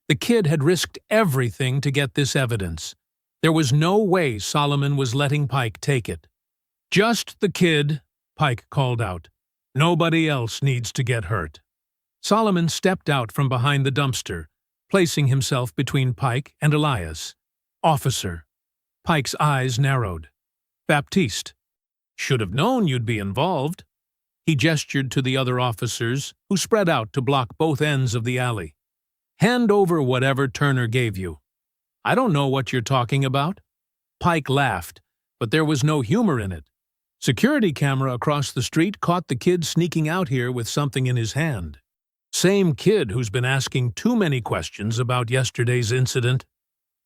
The kid had risked everything to get this evidence. There was no way Solomon was letting Pike take it. "Just the kid," Pike called out. "Nobody else needs to get hurt." Solomon stepped out from behind the dumpster, placing himself between Pike and Elias. "Officer." Pike's eyes narrowed. "Baptiste. Should have known you'd be involved." He gestured to the other officers, who spread out to block both ends of the alley. "Hand over whatever Turner gave you." "I don't know what you're talking about." Pike laughed, but there was no humor in it. Security camera across the street caught the kid sneaking out here with something in his hand. Same kid who's been asking too many questions about yesterday's incident.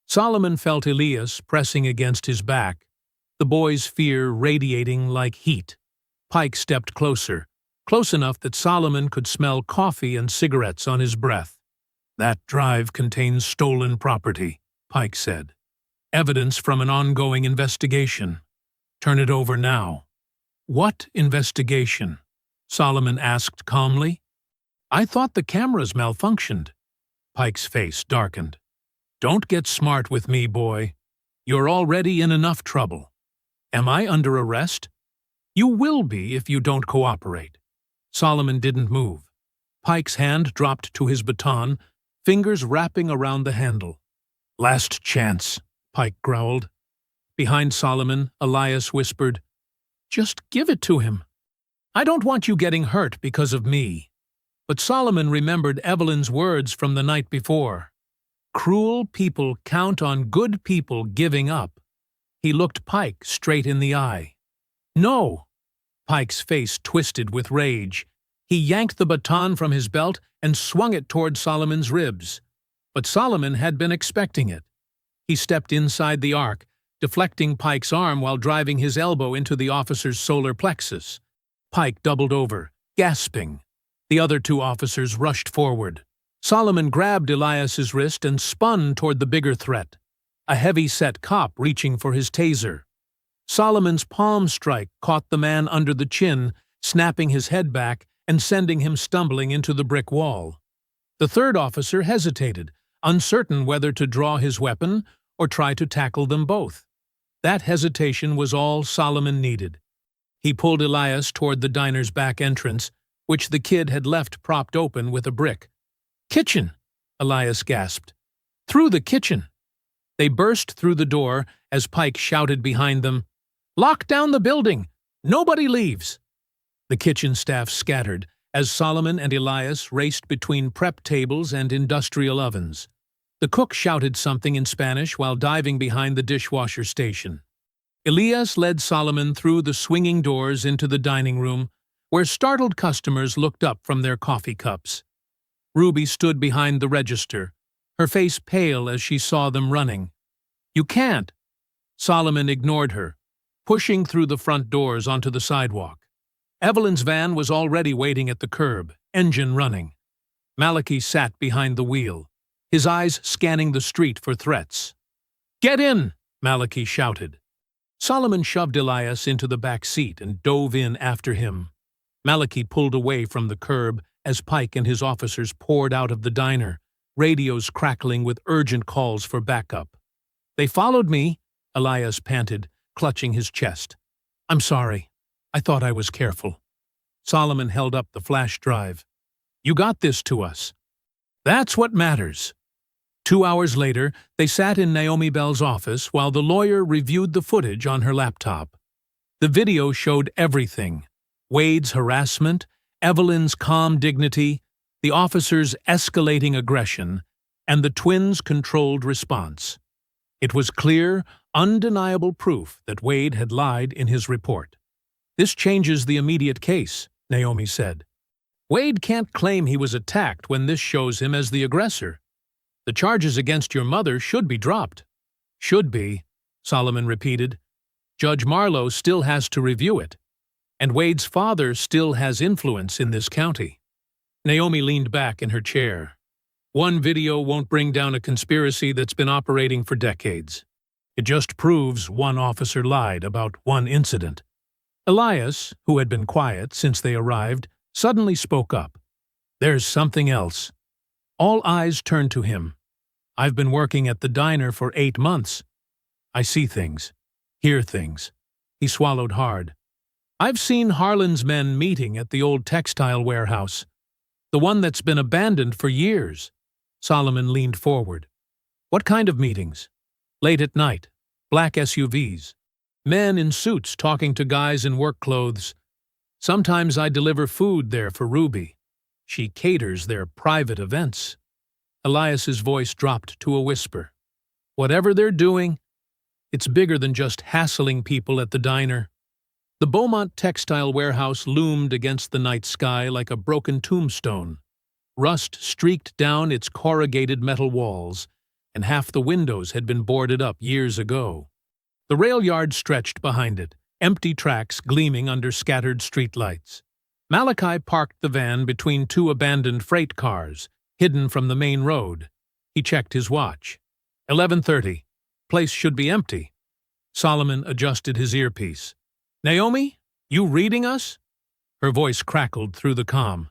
Solomon felt Elias pressing against his back, the boy's fear radiating like heat. Pike stepped closer, close enough that Solomon could smell coffee and cigarettes on his breath. "That drive contains stolen property," Pike said. "Evidence from an ongoing investigation. Turn it over now." "What investigation?" Solomon asked calmly. "I thought the cameras malfunctioned." Pike's face darkened. "Don't get smart with me, boy. You're already in enough trouble. Am I under arrest? You will be if you don't cooperate." Solomon didn't move. Pike's hand dropped to his baton, fingers wrapping around the handle. "Last chance," Pike growled. Behind Solomon, Elias whispered, "Just give it to him. I don't want you getting hurt because of me." But Solomon remembered Evelyn's words from the night before. Cruel people count on good people giving up. He looked Pike straight in the eye. "No!" Pike's face twisted with rage. He yanked the baton from his belt and swung it toward Solomon's ribs. But Solomon had been expecting it. He stepped inside the arc, deflecting Pike's arm while driving his elbow into the officer's solar plexus. Pike doubled over, gasping. The other 2 officers rushed forward. Solomon grabbed Elias's wrist and spun toward the bigger threat, a heavy-set cop reaching for his taser. Solomon's palm strike caught the man under the chin, snapping his head back and sending him stumbling into the brick wall. The 3rd officer hesitated, uncertain whether to draw his weapon or try to tackle them both. That hesitation was all Solomon needed. He pulled Elias toward the diner's back entrance, which the kid had left propped open with a brick. "Kitchen!" Elias gasped. "Through the kitchen!" They burst through the door as Pike shouted behind them, "Lock down the building! Nobody leaves!" The kitchen staff scattered as Solomon and Elias raced between prep tables and industrial ovens. The cook shouted something in Spanish while diving behind the dishwasher station. Elias led Solomon through the swinging doors into the dining room, where startled customers looked up from their coffee cups. Ruby stood behind the register, her face pale as she saw them running. "You can't!" Solomon ignored her, pushing through the front doors onto the sidewalk. Evelyn's van was already waiting at the curb, engine running. Malachi sat behind the wheel, his eyes scanning the street for threats. "Get in!" Malachi shouted. Solomon shoved Elias into the back seat and dove in after him. Malachi pulled away from the curb as Pike and his officers poured out of the diner, radios crackling with urgent calls for backup. "They followed me," Elias panted, clutching his chest. "I'm sorry. I thought I was careful." Solomon held up the flash drive. "You got this to us. That's what matters." 2 hours later, they sat in Naomi Bell's office while the lawyer reviewed the footage on her laptop. The video showed everything: Wade's harassment, Evelyn's calm dignity, the officer's escalating aggression, and the twins' controlled response. It was clear, undeniable proof that Wade had lied in his report. "This changes the immediate case," Naomi said. "Wade can't claim he was attacked when this shows him as the aggressor. The charges against your mother should be dropped." "Should be," Solomon repeated. "Judge Marlowe still has to review it. And Wade's father still has influence in this county." Naomi leaned back in her chair. "One video won't bring down a conspiracy that's been operating for decades. It just proves one officer lied about one incident." Elias, who had been quiet since they arrived, suddenly spoke up. "There's something else." All eyes turned to him. "I've been working at the diner for 8 months. I see things, hear things." He swallowed hard. "I've seen Harlan's men meeting at the old textile warehouse, the one that's been abandoned for years." Solomon leaned forward. "What kind of meetings?" "Late at night, black SUVs. Men in suits talking to guys in work clothes. Sometimes I deliver food there for Ruby. She caters their private events." Elias's voice dropped to a whisper. "Whatever they're doing, it's bigger than just hassling people at the diner." The Beaumont textile warehouse loomed against the night sky like a broken tombstone. Rust streaked down its corrugated metal walls, and half the windows had been boarded up years ago. The rail yard stretched behind it, empty tracks gleaming under scattered streetlights. Malachi parked the van between 2 abandoned freight cars, hidden from the main road. He checked his watch. 11:30. Place should be empty. Solomon adjusted his earpiece. "Naomi, you reading us?" Her voice crackled through the comm.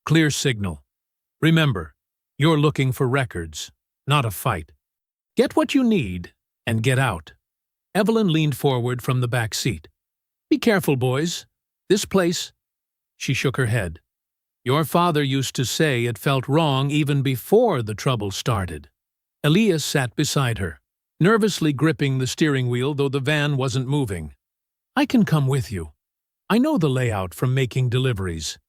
"Clear signal. Remember, you're looking for records, not a fight. Get what you need and get out." Evelyn leaned forward from the back seat. "Be careful, boys. This place—" She shook her head. "Your father used to say it felt wrong even before the trouble started." Elias sat beside her, nervously gripping the steering wheel though the van wasn't moving. "I can come with you. I know the layout from making deliveries."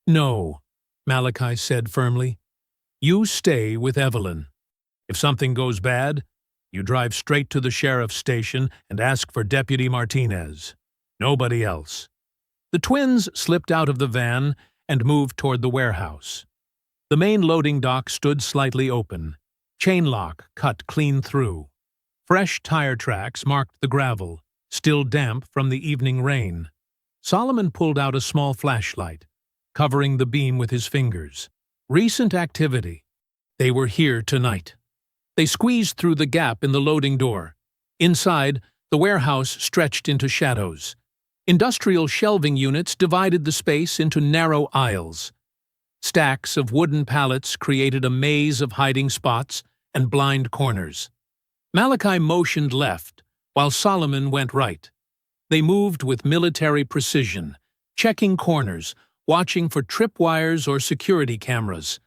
"No," Malachi said firmly. "You stay with Evelyn. If something goes bad, you drive straight to the sheriff's station and ask for Deputy Martinez. Nobody else." The twins slipped out of the van and moved toward the warehouse. The main loading dock stood slightly open, chain lock cut clean through. Fresh tire tracks marked the gravel, still damp from the evening rain. Solomon pulled out a small flashlight, covering the beam with his fingers. Recent activity. They were here tonight. They squeezed through the gap in the loading door. Inside, the warehouse stretched into shadows. Industrial shelving units divided the space into narrow aisles. Stacks of wooden pallets created a maze of hiding spots and blind corners. Malachi motioned left, while Solomon went right. They moved with military precision, checking corners, watching for tripwires or security cameras.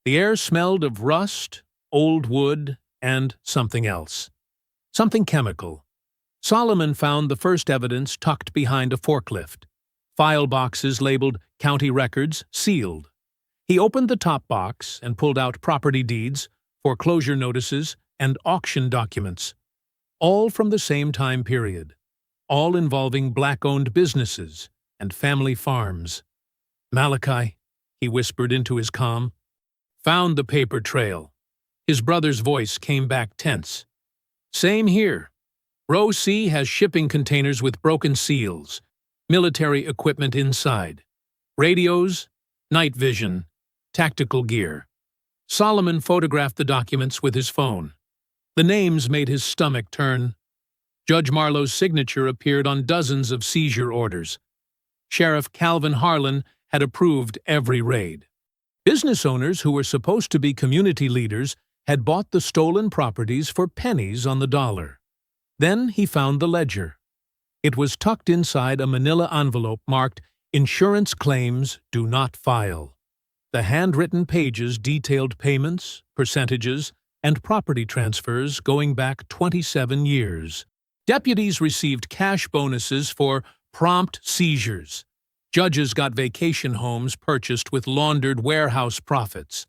The air smelled of rust, old wood, and something else. Something chemical. Solomon found the first evidence tucked behind a forklift. File boxes labeled County Records, sealed. He opened the top box and pulled out property deeds foreclosure notices, and auction documents, all from the same time period, all involving black-owned businesses and family farms. "Malachi," he whispered into his comm, "found the paper trail." His brother's voice came back tense. "Same here. Row C has shipping containers with broken seals, military equipment inside, radios, night vision, tactical gear." Solomon photographed the documents with his phone. The names made his stomach turn. Judge Marlowe's signature appeared on dozens of seizure orders. Sheriff Calvin Harlan had approved every raid. Business owners who were supposed to be community leaders had bought the stolen properties for pennies on the dollar. Then he found the ledger. It was tucked inside a manila envelope marked "Insurance Claims Do Not File." The handwritten pages detailed payments, percentages, and property transfers going back 27 years. Deputies received cash bonuses for prompt seizures. Judges got vacation homes purchased with laundered warehouse profits.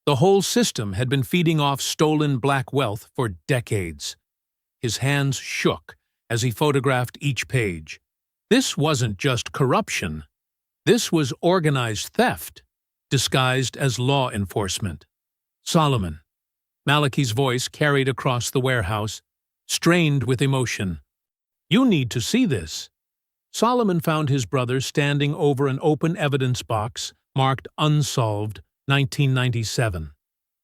The whole system had been feeding off stolen black wealth for decades. His hands shook as he photographed each page. This wasn't just corruption. This was organized theft, disguised as law enforcement. "Solomon," Malachi's voice carried across the warehouse, strained with emotion. "You need to see this." Solomon found his brother standing over an open evidence box marked "Unsolved, 1997.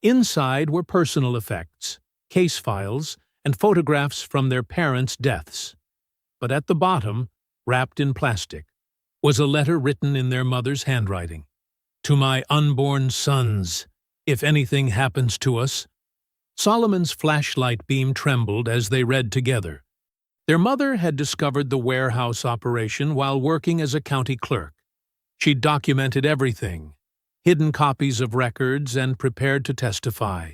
Inside were personal effects, case files, and photographs from their parents' deaths. But at the bottom, wrapped in plastic, was a letter written in their mother's handwriting. "To my unborn sons, if anything happens to us." Solomon's flashlight beam trembled as they read together. Their mother had discovered the warehouse operation while working as a county clerk. She'd documented everything, hidden copies of records, and prepared to testify.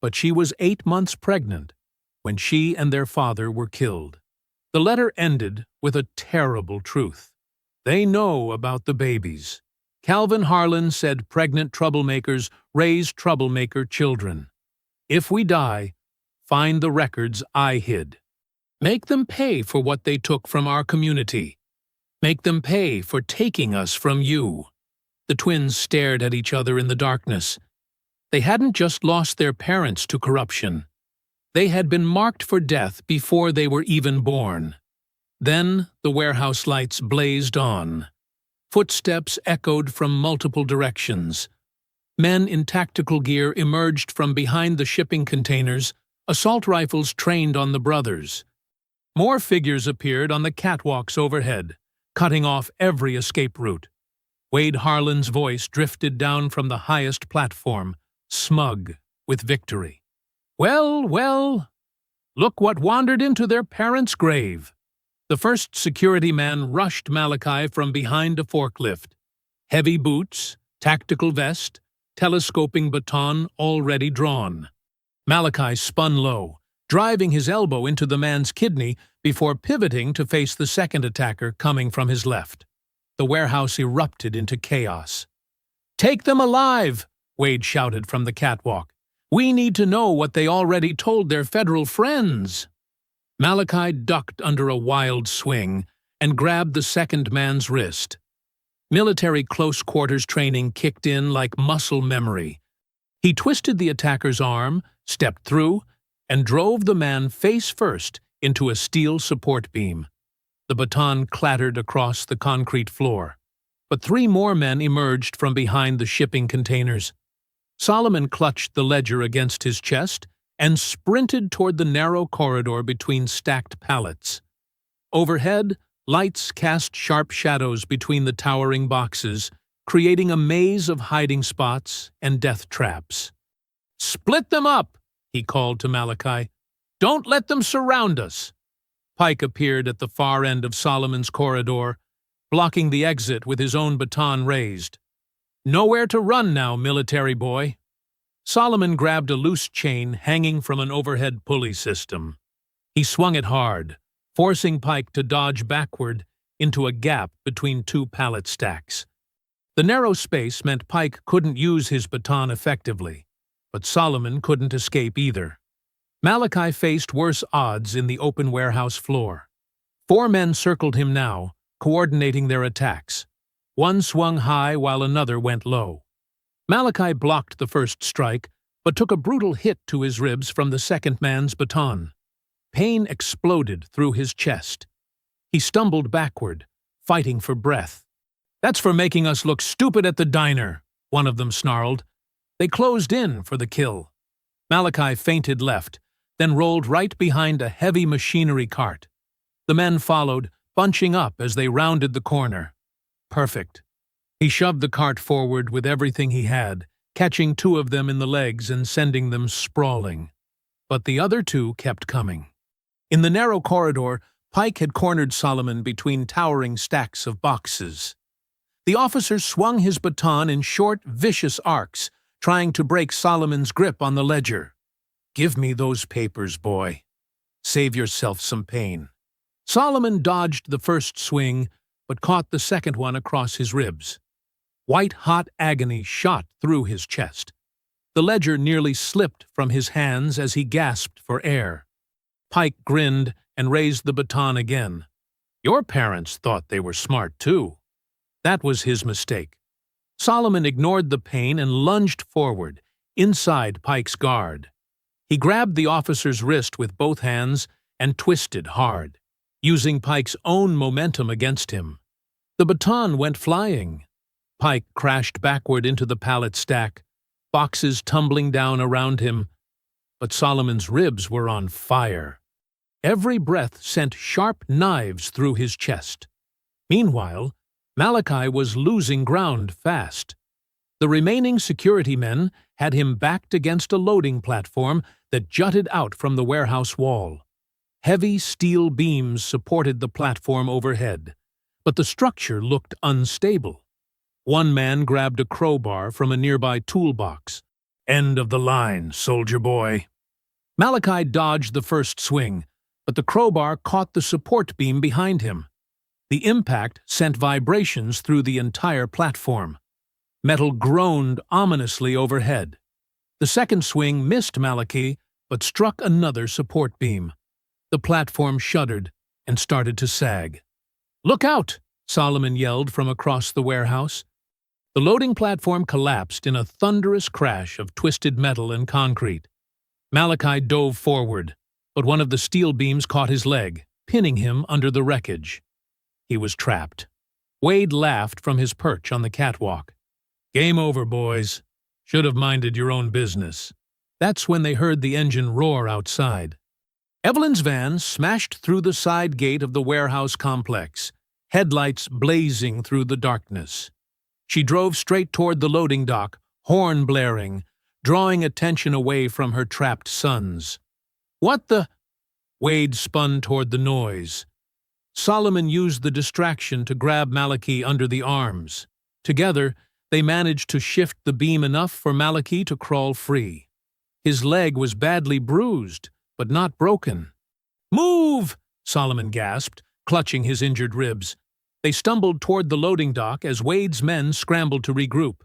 But she was 8 months pregnant when she and their father were killed. The letter ended with a terrible truth. "They know about the babies. Calvin Harlan said pregnant troublemakers raise troublemaker children. If we die, find the records I hid. Make them pay for what they took from our community. Make them pay for taking us from you." The twins stared at each other in the darkness. They hadn't just lost their parents to corruption. They had been marked for death before they were even born. Then the warehouse lights blazed on. Footsteps echoed from multiple directions. Men in tactical gear emerged from behind the shipping containers, assault rifles trained on the brothers. More figures appeared on the catwalks overhead, cutting off every escape route. Wade Harlan's voice drifted down from the highest platform, smug with victory. "Well, well, look what wandered into their parents' grave." The first security man rushed Malachi from behind a forklift. Heavy boots, tactical vest, telescoping baton already drawn. Malachi spun low, driving his elbow into the man's kidney before pivoting to face the second attacker coming from his left. The warehouse erupted into chaos. "Take them alive!" Wade shouted from the catwalk. "We need to know what they already told their federal friends." Malachi ducked under a wild swing and grabbed the second man's wrist. Military close-quarters training kicked in like muscle memory. He twisted the attacker's arm, stepped through, and drove the man face first into a steel support beam. The baton clattered across the concrete floor, but 3 more men emerged from behind the shipping containers. Solomon clutched the ledger against his chest and sprinted toward the narrow corridor between stacked pallets. Overhead, lights cast sharp shadows between the towering boxes, creating a maze of hiding spots and death traps. "Split them up," he called to Malachi. "Don't let them surround us." Pike appeared at the far end of Solomon's corridor, blocking the exit with his own baton raised. "Nowhere to run now, military boy." Solomon grabbed a loose chain hanging from an overhead pulley system. He swung it hard, forcing Pike to dodge backward into a gap between 2 pallet stacks. The narrow space meant Pike couldn't use his baton effectively. But Solomon couldn't escape either. Malachi faced worse odds in the open warehouse floor. 4 men circled him now, coordinating their attacks. One swung high while another went low. Malachi blocked the first strike, but took a brutal hit to his ribs from the second man's baton. Pain exploded through his chest. He stumbled backward, fighting for breath. "That's for making us look stupid at the diner," one of them snarled. They closed in for the kill. Malachi feinted left, then rolled right behind a heavy machinery cart. The men followed, bunching up as they rounded the corner. Perfect. He shoved the cart forward with everything he had, catching 2 of them in the legs and sending them sprawling. But the other 2 kept coming. In the narrow corridor, Pike had cornered Solomon between towering stacks of boxes. The officer swung his baton in short, vicious arcs, trying to break Solomon's grip on the ledger. "Give me those papers, boy. Save yourself some pain." Solomon dodged the first swing, but caught the second one across his ribs. White-hot agony shot through his chest. The ledger nearly slipped from his hands as he gasped for air. Pike grinned and raised the baton again. "Your parents thought they were smart, too." That was his mistake. Solomon ignored the pain and lunged forward, inside Pike's guard. He grabbed the officer's wrist with both hands and twisted hard, using Pike's own momentum against him. The baton went flying. Pike crashed backward into the pallet stack, boxes tumbling down around him. But Solomon's ribs were on fire. Every breath sent sharp knives through his chest. Meanwhile, Malachi was losing ground fast. The remaining security men had him backed against a loading platform that jutted out from the warehouse wall. Heavy steel beams supported the platform overhead, but the structure looked unstable. One man grabbed a crowbar from a nearby toolbox. "End of the line, soldier boy." Malachi dodged the first swing, but the crowbar caught the support beam behind him. The impact sent vibrations through the entire platform. Metal groaned ominously overhead. The second swing missed Malachi, but struck another support beam. The platform shuddered and started to sag. "Look out!" Solomon yelled from across the warehouse. The loading platform collapsed in a thunderous crash of twisted metal and concrete. Malachi dove forward, but one of the steel beams caught his leg, pinning him under the wreckage. He was trapped. Wade laughed from his perch on the catwalk. "Game over, boys. Should have minded your own business." That's when they heard the engine roar outside. Evelyn's van smashed through the side gate of the warehouse complex, headlights blazing through the darkness. She drove straight toward the loading dock, horn blaring, drawing attention away from her trapped sons. "What the—" Wade spun toward the noise. Solomon used the distraction to grab Malachi under the arms. Together, they managed to shift the beam enough for Malachi to crawl free. His leg was badly bruised, but not broken. "Move!" Solomon gasped, clutching his injured ribs. They stumbled toward the loading dock as Wade's men scrambled to regroup.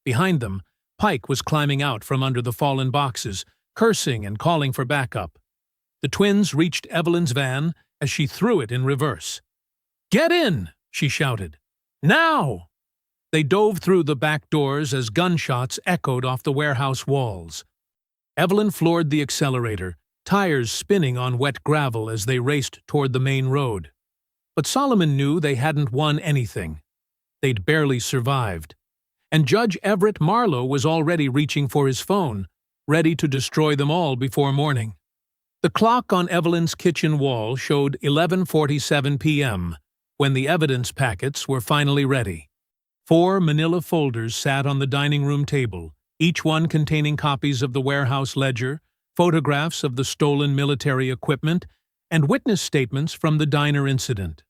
Behind them, Pike was climbing out from under the fallen boxes, cursing and calling for backup. The twins reached Evelyn's van as she threw it in reverse. "Get in!" she shouted. "Now!" They dove through the back doors as gunshots echoed off the warehouse walls. Evelyn floored the accelerator, tires spinning on wet gravel as they raced toward the main road. But Solomon knew they hadn't won anything. They'd barely survived. And Judge Everett Marlowe was already reaching for his phone, ready to destroy them all before morning. The clock on Evelyn's kitchen wall showed 11:47 p.m. when the evidence packets were finally ready. 4 manila folders sat on the dining room table, each one containing copies of the warehouse ledger, photographs of the stolen military equipment, and witness statements from the diner incident.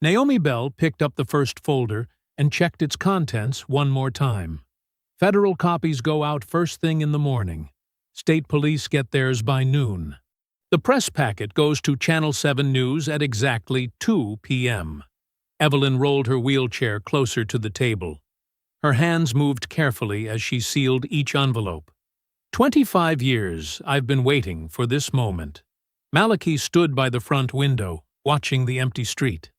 Naomi Bell picked up the first folder and checked its contents one more time. Federal copies go out first thing in the morning. State police get theirs by noon. The press packet goes to Channel 7 News at exactly 2 p.m. Evelyn rolled her wheelchair closer to the table. Her hands moved carefully as she sealed each envelope. 25 years I've been waiting for this moment. Malachi stood by the front window, watching the empty street.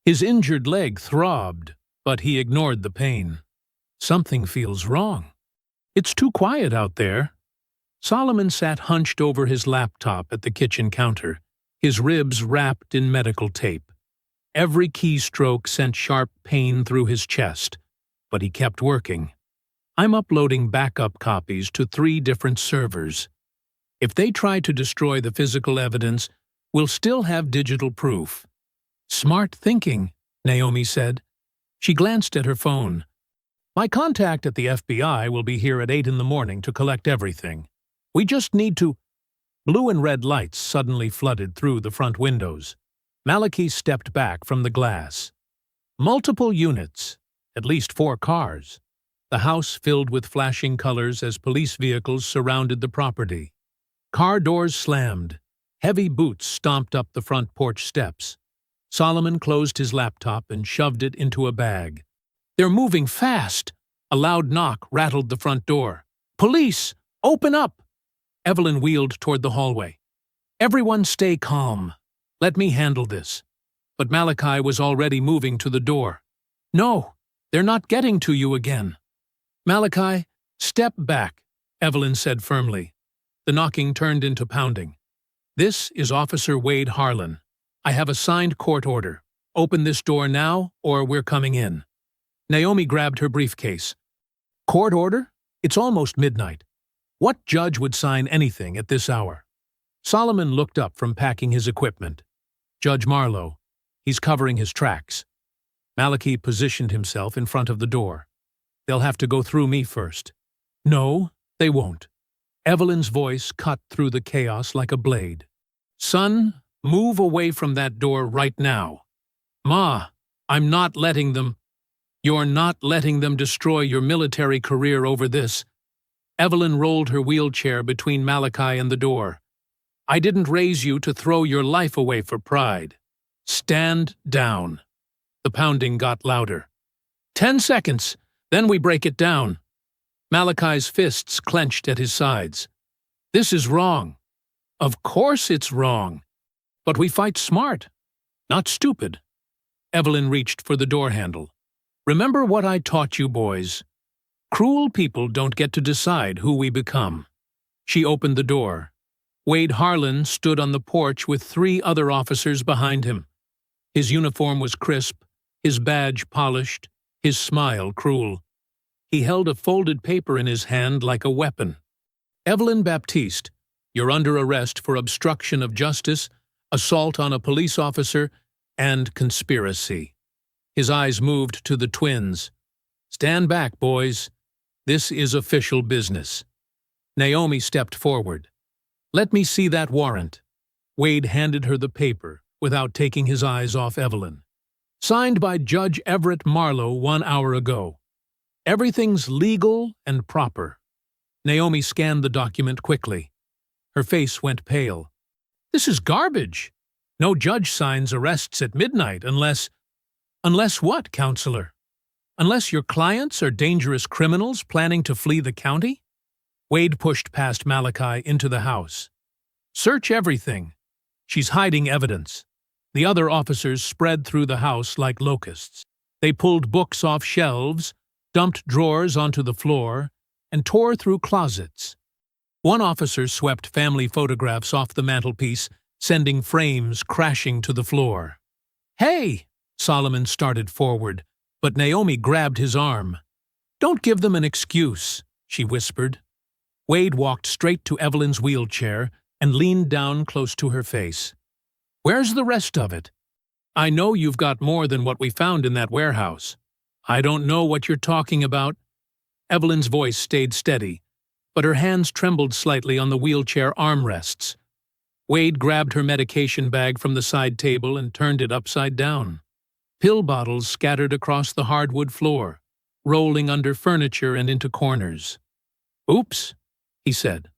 His injured leg throbbed, but he ignored the pain. Something feels wrong. It's too quiet out there. Solomon sat hunched over his laptop at the kitchen counter, his ribs wrapped in medical tape. Every keystroke sent sharp pain through his chest, but he kept working. I'm uploading backup copies to 3 different servers. If they try to destroy the physical evidence, we'll still have digital proof. Smart thinking, Naomi said. She glanced at her phone. My contact at the FBI will be here at 8 in the morning to collect everything. We just need to... Blue and red lights suddenly flooded through the front windows. Malachi stepped back from the glass. Multiple units, at least 4 cars. The house filled with flashing colors as police vehicles surrounded the property. Car doors slammed. Heavy boots stomped up the front porch steps. Solomon closed his laptop and shoved it into a bag. They're moving fast. A loud knock rattled the front door. Police! Open up! Evelyn wheeled toward the hallway. Everyone stay calm. Let me handle this. But Malachi was already moving to the door. No, they're not getting to you again. Malachi, step back, Evelyn said firmly. The knocking turned into pounding. This is Officer Wade Harlan. I have a signed court order. Open this door now, or we're coming in. Naomi grabbed her briefcase. Court order? It's almost midnight. What judge would sign anything at this hour? Solomon looked up from packing his equipment. Judge Marlowe. He's covering his tracks. Malachi positioned himself in front of the door. They'll have to go through me first. No, they won't. Evelyn's voice cut through the chaos like a blade. Son, move away from that door right now. Ma, I'm not letting them. You're not letting them destroy your military career over this. Evelyn rolled her wheelchair between Malachi and the door. I didn't raise you to throw your life away for pride. Stand down. The pounding got louder. 10 seconds, then we break it down. Malachi's fists clenched at his sides. This is wrong. Of course it's wrong. But we fight smart, not stupid. Evelyn reached for the door handle. Remember what I taught you, boys. Cruel people don't get to decide who we become. She opened the door. Wade Harlan stood on the porch with 3 other officers behind him. His uniform was crisp, his badge polished, his smile cruel. He held a folded paper in his hand like a weapon. Evelyn Baptiste, you're under arrest for obstruction of justice, assault on a police officer, and conspiracy. His eyes moved to the twins. Stand back, boys. This is official business. Naomi stepped forward. Let me see that warrant. Wade handed her the paper without taking his eyes off Evelyn. Signed by Judge Everett Marlowe 1 hour ago. Everything's legal and proper. Naomi scanned the document quickly. Her face went pale. This is garbage. No judge signs arrests at midnight unless... Unless what, counselor? Unless your clients are dangerous criminals planning to flee the county? Wade pushed past Malachi into the house. Search everything. She's hiding evidence. The other officers spread through the house like locusts. They pulled books off shelves, dumped drawers onto the floor, and tore through closets. One officer swept family photographs off the mantelpiece, sending frames crashing to the floor. Hey! Solomon started forward, but Naomi grabbed his arm. Don't give them an excuse, she whispered. Wade walked straight to Evelyn's wheelchair and leaned down close to her face. Where's the rest of it? I know you've got more than what we found in that warehouse. I don't know what you're talking about. Evelyn's voice stayed steady, but her hands trembled slightly on the wheelchair armrests. Wade grabbed her medication bag from the side table and turned it upside down. Pill bottles scattered across the hardwood floor, rolling under furniture and into corners. Oops, he said.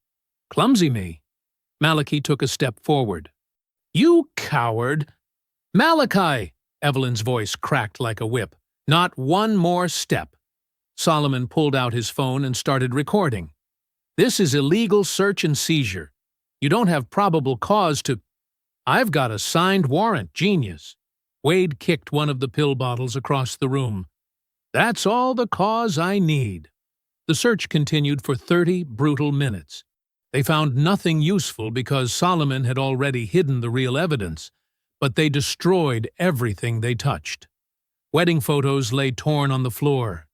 Clumsy me. Malachi took a step forward. You coward! Malachi! Evelyn's voice cracked like a whip. Not one more step. Solomon pulled out his phone and started recording. This is illegal search and seizure. You don't have probable cause to— I've got a signed warrant, genius. Wade kicked one of the pill bottles across the room. That's all the cause I need. The search continued for 30 brutal minutes. They found nothing useful because Solomon had already hidden the real evidence, but they destroyed everything they touched. Wedding photos lay torn on the floor.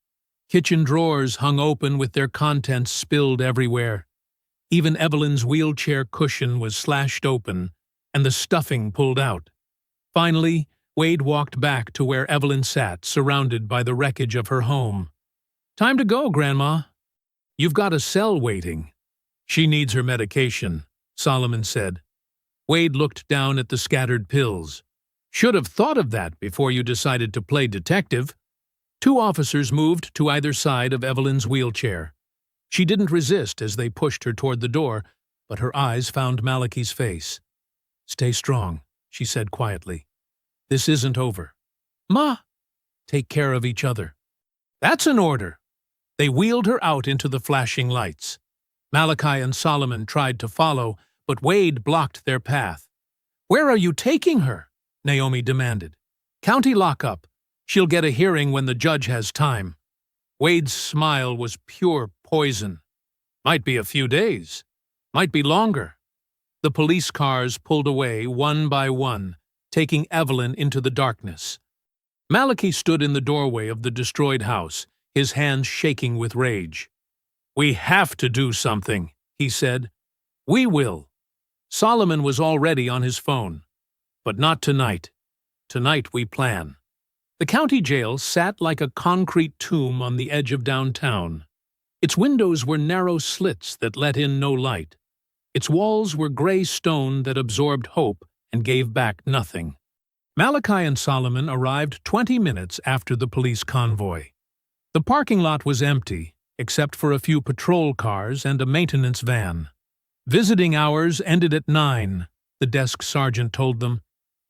Kitchen drawers hung open with their contents spilled everywhere. Even Evelyn's wheelchair cushion was slashed open and the stuffing pulled out. Finally, Wade walked back to where Evelyn sat, surrounded by the wreckage of her home. "Time to go, Grandma. You've got a cell waiting." "She needs her medication," Solomon said. Wade looked down at the scattered pills. "Should have thought of that before you decided to play detective." Two officers moved to either side of Evelyn's wheelchair. She didn't resist as they pushed her toward the door, but her eyes found Malachi's face. "Stay strong," she said quietly. "This isn't over." "Ma!" "Take care of each other." "That's an order." They wheeled her out into the flashing lights. Malachi and Solomon tried to follow, but Wade blocked their path. "Where are you taking her?" Naomi demanded. "County lockup. She'll get a hearing when the judge has time." Wade's smile was pure poison. "Might be a few days. Might be longer." The police cars pulled away one by one, taking Evelyn into the darkness. Malachi stood in the doorway of the destroyed house, his hands shaking with rage. "We have to do something," he said. "We will." Solomon was already on his phone. "But not tonight. Tonight we plan." The county jail sat like a concrete tomb on the edge of downtown. Its windows were narrow slits that let in no light. Its walls were gray stone that absorbed hope and gave back nothing. Malachi and Solomon arrived 20 minutes after the police convoy. The parking lot was empty, except for a few patrol cars and a maintenance van. Visiting hours ended at 9, the desk sergeant told them.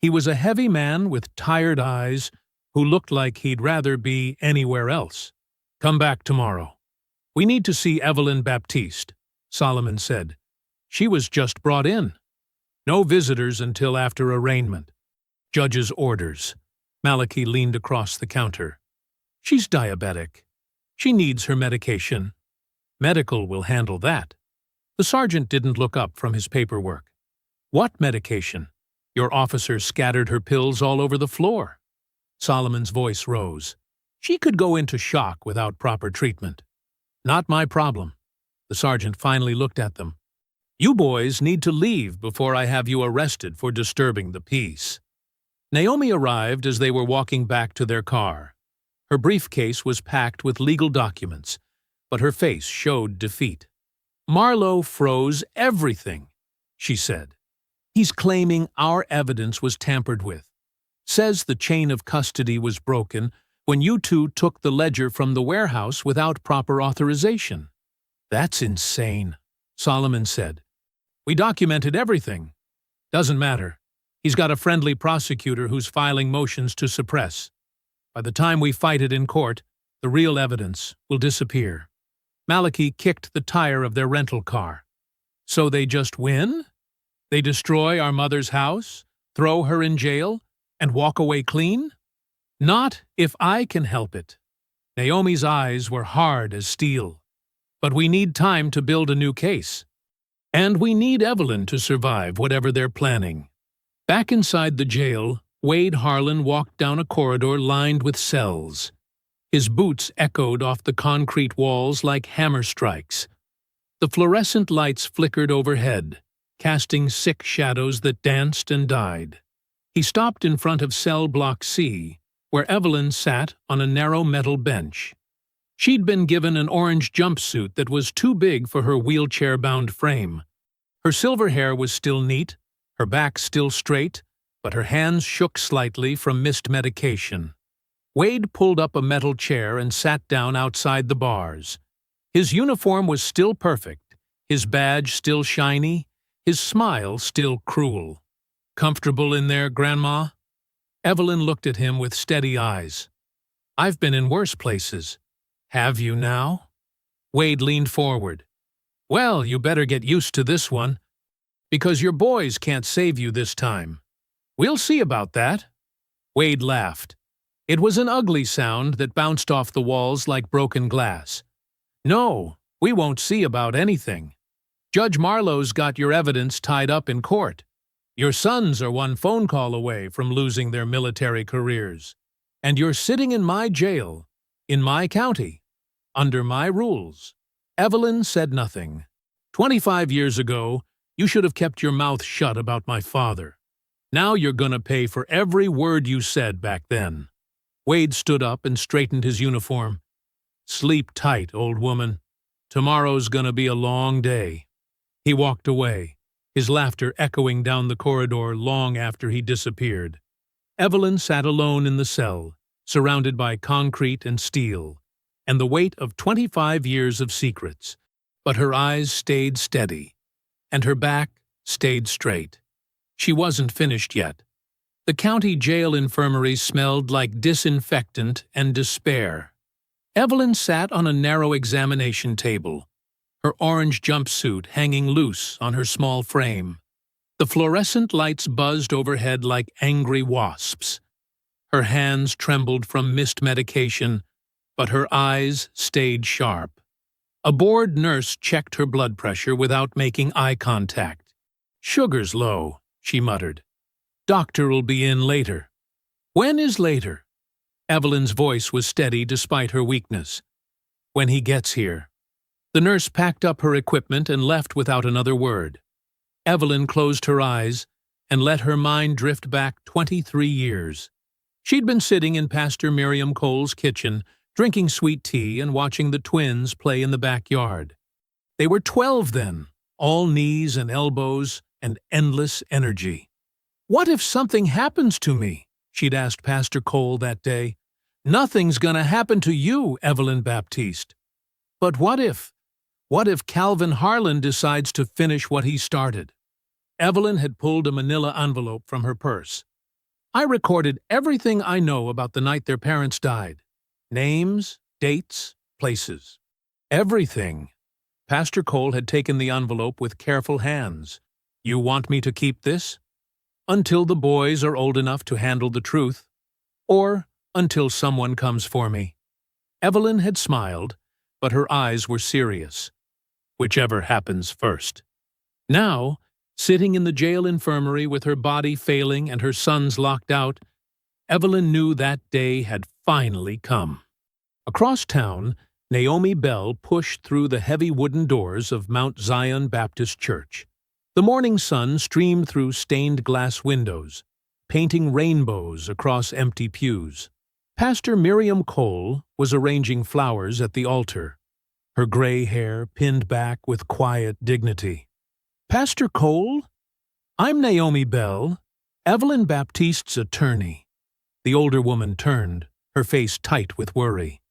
He was a heavy man with tired eyes who looked like he'd rather be anywhere else. "Come back tomorrow." "We need to see Evelyn Baptiste," Solomon said. "She was just brought in." "No visitors until after arraignment." "Judge's orders." Malachi leaned across the counter. "She's diabetic. She needs her medication. Medical will handle that." The sergeant didn't look up from his paperwork. "What medication? Your officer scattered her pills all over the floor." Solomon's voice rose. "She could go into shock without proper treatment." "Not my problem." The sergeant finally looked at them. "You boys need to leave before I have you arrested for disturbing the peace." Naomi arrived as they were walking back to their car. Her briefcase was packed with legal documents, but her face showed defeat. "Marlowe froze everything," she said. "He's claiming our evidence was tampered with. Says the chain of custody was broken when you two took the ledger from the warehouse without proper authorization." "That's insane," Solomon said. "We documented everything." "Doesn't matter. He's got a friendly prosecutor who's filing motions to suppress. By the time we fight it in court, the real evidence will disappear." Malachi kicked the tire of their rental car. "So they just win? They destroy our mother's house, throw her in jail, and walk away clean? Not if I can help it." Naomi's eyes were hard as steel. "But we need time to build a new case. And we need Evelyn to survive whatever they're planning." Back inside the jail, Wade Harlan walked down a corridor lined with cells. His boots echoed off the concrete walls like hammer strikes. The fluorescent lights flickered overhead, casting sick shadows that danced and died. He stopped in front of cell block C, where Evelyn sat on a narrow metal bench. She'd been given an orange jumpsuit that was too big for her wheelchair-bound frame. Her silver hair was still neat, her back still straight, but her hands shook slightly from missed medication. Wade pulled up a metal chair and sat down outside the bars. His uniform was still perfect, his badge still shiny, his smile still cruel. "Comfortable in there, Grandma?" Evelyn looked at him with steady eyes. "I've been in worse places." "Have you now?" Wade leaned forward. Well, you better get used to this one, because your boys can't save you this time. We'll see about that. Wade laughed. It was an ugly sound that bounced off the walls like broken glass. No, we won't see about anything. Judge Marlowe's got your evidence tied up in court. Your sons are one phone call away from losing their military careers. And you're sitting in my jail, in my county, under my rules. Evelyn said nothing. 25 years ago, you should have kept your mouth shut about my father. Now you're gonna pay for every word you said back then. Wade stood up and straightened his uniform. Sleep tight, old woman. Tomorrow's gonna be a long day. He walked away, his laughter echoing down the corridor long after he disappeared. Evelyn sat alone in the cell, surrounded by concrete and steel, and the weight of 25 years of secrets. But her eyes stayed steady, and her back stayed straight. She wasn't finished yet. The county jail infirmary smelled like disinfectant and despair. Evelyn sat on a narrow examination table, her orange jumpsuit hanging loose on her small frame. The fluorescent lights buzzed overhead like angry wasps. Her hands trembled from missed medication, but her eyes stayed sharp. A bored nurse checked her blood pressure without making eye contact. "Sugar's low," she muttered. "Doctor'll be in later." "When is later?" Evelyn's voice was steady despite her weakness. "When he gets here." The nurse packed up her equipment and left without another word. Evelyn closed her eyes and let her mind drift back 23 years. She'd been sitting in Pastor Miriam Cole's kitchen, drinking sweet tea and watching the twins play in the backyard. They were 12 then, all knees and elbows and endless energy. "What if something happens to me?" she'd asked Pastor Cole that day. "Nothing's gonna happen to you, Evelyn Baptiste." But what if? What if Calvin Harlan decides to finish what he started? Evelyn had pulled a manila envelope from her purse. "I recorded everything I know about the night their parents died. Names, dates, places. Everything." Pastor Cole had taken the envelope with careful hands. "You want me to keep this?" "Until the boys are old enough to handle the truth. Or until someone comes for me." Evelyn had smiled, but her eyes were serious. "Whichever happens first." Now, sitting in the jail infirmary with her body failing and her sons locked out, Evelyn knew that day had finally come. Across town, Naomi Bell pushed through the heavy wooden doors of Mount Zion Baptist Church. The morning sun streamed through stained glass windows, painting rainbows across empty pews. Pastor Miriam Cole was arranging flowers at the altar, her gray hair pinned back with quiet dignity. "Pastor Cole? I'm Naomi Bell, Evelyn Baptiste's attorney." The older woman turned, her face tight with worry.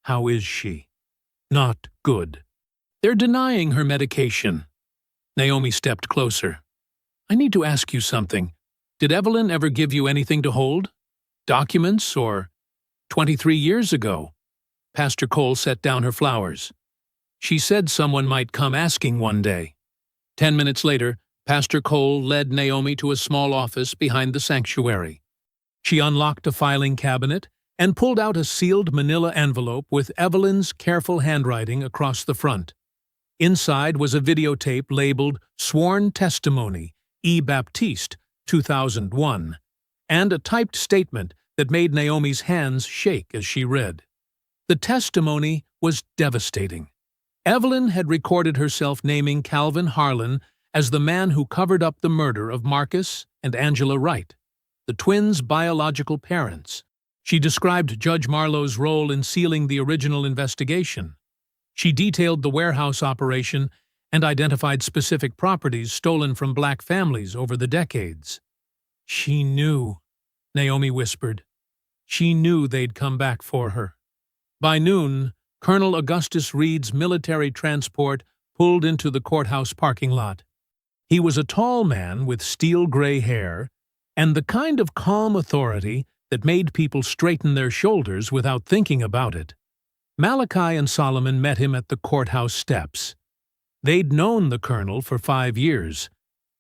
"How is she?" "Not good. They're denying her medication." Naomi stepped closer. "I need to ask you something. Did Evelyn ever give you anything to hold? Documents or 23 years ago?" Pastor Cole set down her flowers. "She said someone might come asking one day." 10 minutes later, Pastor Cole led Naomi to a small office behind the sanctuary. She unlocked a filing cabinet and pulled out a sealed manila envelope with Evelyn's careful handwriting across the front. Inside was a videotape labeled "Sworn Testimony, E. Baptiste, 2001, and a typed statement that made Naomi's hands shake as she read. The testimony was devastating. Evelyn had recorded herself naming Calvin Harlan as the man who covered up the murder of Marcus and Angela Wright, the twins' biological parents. She described Judge Marlowe's role in sealing the original investigation. She detailed the warehouse operation and identified specific properties stolen from black families over the decades. "She knew," Naomi whispered. "She knew they'd come back for her." By noon, Colonel Augustus Reed's military transport pulled into the courthouse parking lot. He was a tall man with steel-gray hair and the kind of calm authority that made people straighten their shoulders without thinking about it. Malachi and Solomon met him at the courthouse steps. They'd known the colonel for 5 years,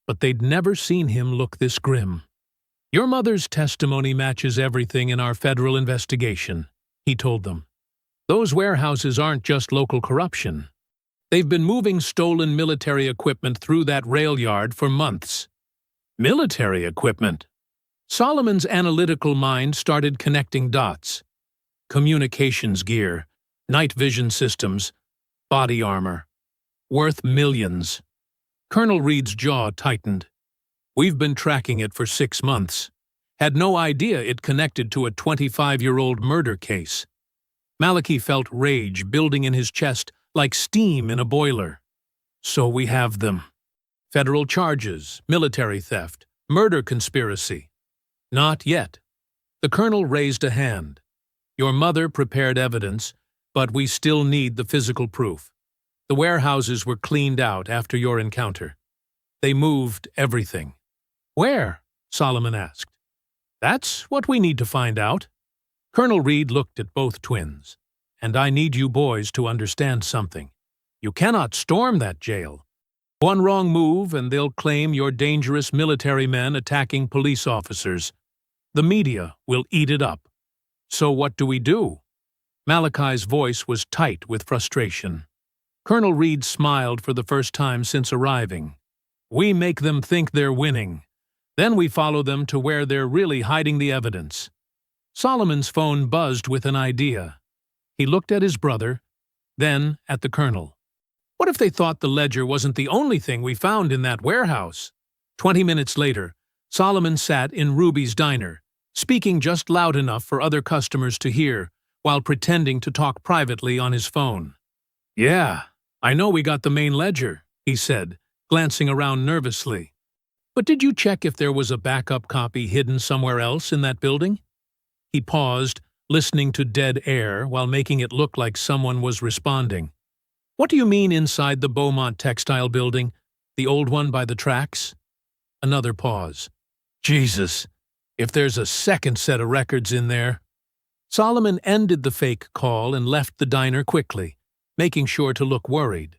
but they'd never seen him look this grim. "Your mother's testimony matches everything in our federal investigation," he told them. "Those warehouses aren't just local corruption. They've been moving stolen military equipment through that rail yard for months." Military equipment? Solomon's analytical mind started connecting dots. Communications gear, night vision systems, body armor. Worth millions. Colonel Reed's jaw tightened. "We've been tracking it for 6 months. Had no idea it connected to a 25-year-old murder case." Malachi felt rage building in his chest like steam in a boiler. "So we have them. Federal charges, military theft, murder conspiracy." "Not yet." The colonel raised a hand. "Your mother prepared evidence, but we still need the physical proof. The warehouses were cleaned out after your encounter. They moved everything." "Where?" Solomon asked. "That's what we need to find out." Colonel Reed looked at both twins. "And I need you boys to understand something. You cannot storm that jail. One wrong move and they'll claim you're dangerous military men attacking police officers. The media will eat it up. So what do we do?" Malachi's voice was tight with frustration. Colonel Reed smiled for the first time since arriving. "We make them think they're winning. Then we follow them to where they're really hiding the evidence." Solomon's phone buzzed with an idea. He looked at his brother, then at the colonel. "What if they thought the ledger wasn't the only thing we found in that warehouse?" 20 minutes later, Solomon sat in Ruby's diner, speaking just loud enough for other customers to hear, while pretending to talk privately on his phone. "Yeah, I know we got the main ledger," he said, glancing around nervously. "But did you check if there was a backup copy hidden somewhere else in that building?" He paused, listening to dead air while making it look like someone was responding. "What do you mean inside the Beaumont textile building, the old one by the tracks?" Another pause. "Jesus, if there's a second set of records in there." Solomon ended the fake call and left the diner quickly, making sure to look worried.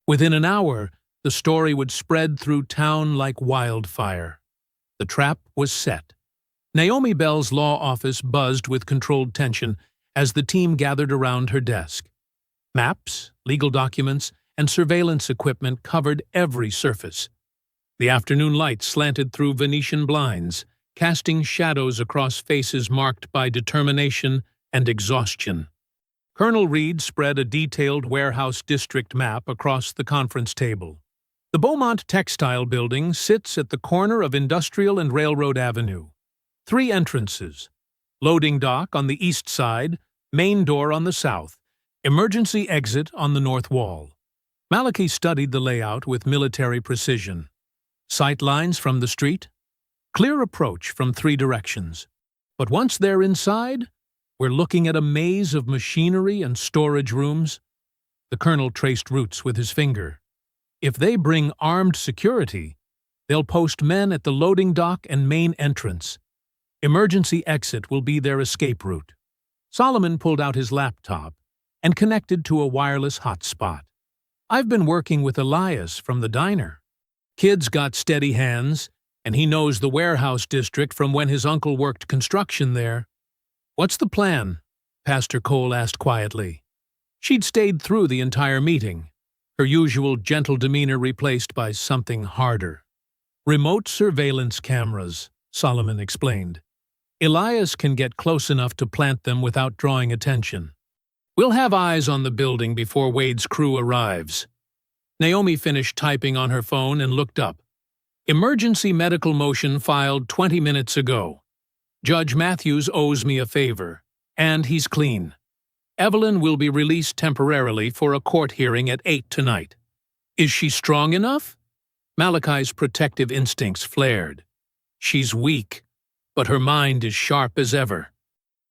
Within an hour, the story would spread through town like wildfire. The trap was set. Naomi Bell's law office buzzed with controlled tension as the team gathered around her desk. Maps, legal documents, and surveillance equipment covered every surface. The afternoon light slanted through Venetian blinds, casting shadows across faces marked by determination and exhaustion. Colonel Reed spread a detailed warehouse district map across the conference table. The Beaumont Textile Building sits at the corner of Industrial and Railroad Avenue. 3 entrances: loading dock on the east side, main door on the south, emergency exit on the north wall. Malachi studied the layout with military precision. Sight lines from the street, clear approach from 3 directions. But once they're inside, we're looking at a maze of machinery and storage rooms. The colonel traced routes with his finger. If they bring armed security, they'll post men at the loading dock and main entrance. Emergency exit will be their escape route. Solomon pulled out his laptop and connected to a wireless hotspot. "I've been working with Elias from the diner. Kid's got steady hands, and he knows the warehouse district from when his uncle worked construction there." "What's the plan?" Pastor Cole asked quietly. She'd stayed through the entire meeting, her usual gentle demeanor replaced by something harder. "Remote surveillance cameras," Solomon explained. "Elias can get close enough to plant them without drawing attention. We'll have eyes on the building before Wade's crew arrives." Naomi finished typing on her phone and looked up. "Emergency medical motion filed 20 minutes ago. Judge Matthews owes me a favor, and he's clean. Evelyn will be released temporarily for a court hearing at 8 tonight. Is she strong enough?" Malachi's protective instincts flared. "She's weak, but her mind is sharp as ever.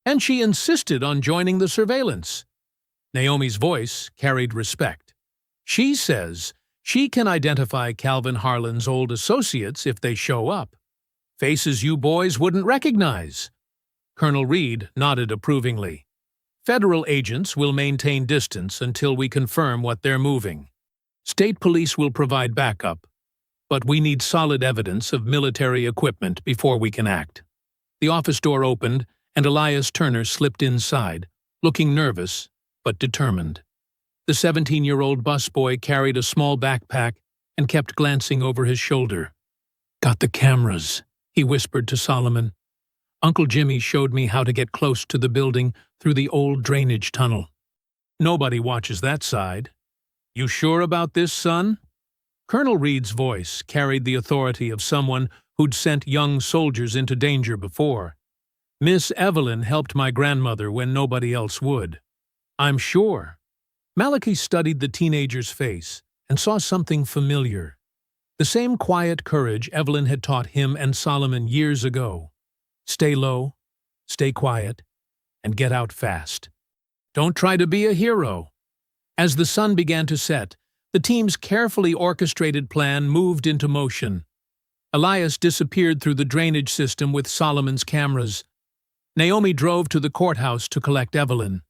And she insisted on joining the surveillance." Naomi's voice carried respect. "She says she can identify Calvin Harlan's old associates if they show up. Faces you boys wouldn't recognize." Colonel Reed nodded approvingly. "Federal agents will maintain distance until we confirm what they're moving. State police will provide backup, but we need solid evidence of military equipment before we can act. The office door opened, and Elias Turner slipped inside, looking nervous but determined. The 17-year-old busboy carried a small backpack and kept glancing over his shoulder. "Got the cameras," he whispered to Solomon. "Uncle Jimmy showed me how to get close to the building through the old drainage tunnel. Nobody watches that side. You sure about this, son?" Colonel Reed's voice carried the authority of someone who'd sent young soldiers into danger before. "Miss Evelyn helped my grandmother when nobody else would. I'm sure." Malachi studied the teenager's face and saw something familiar. The same quiet courage Evelyn had taught him and Solomon years ago. Stay low, stay quiet, and get out fast. Don't try to be a hero. As the sun began to set, the team's carefully orchestrated plan moved into motion. Elias disappeared through the drainage system with Solomon's cameras. Naomi drove to the courthouse to collect Evelyn.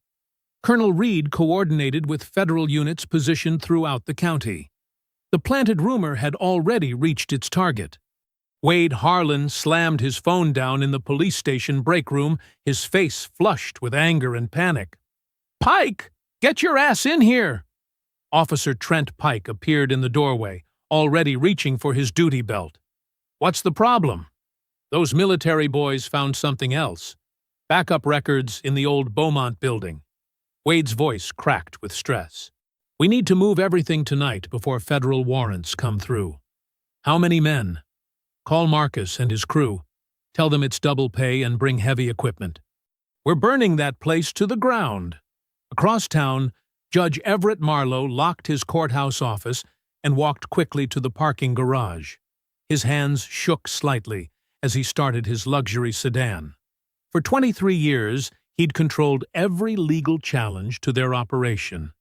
Colonel Reed coordinated with federal units positioned throughout the county. The planted rumor had already reached its target. Wade Harlan slammed his phone down in the police station break room, his face flushed with anger and panic. "Pike, get your ass in here!" Officer Trent Pike appeared in the doorway, already reaching for his duty belt. "What's the problem?" "Those military boys found something else. Backup records in the old Beaumont building." Wade's voice cracked with stress. "We need to move everything tonight before federal warrants come through." "How many men?" "Call Marcus and his crew. Tell them it's double pay and bring heavy equipment." "We're burning that place to the ground." Across town, Judge Everett Marlowe locked his courthouse office and walked quickly to the parking garage. His hands shook slightly as he started his luxury sedan. For 23 years, he'd controlled every legal challenge to their operation.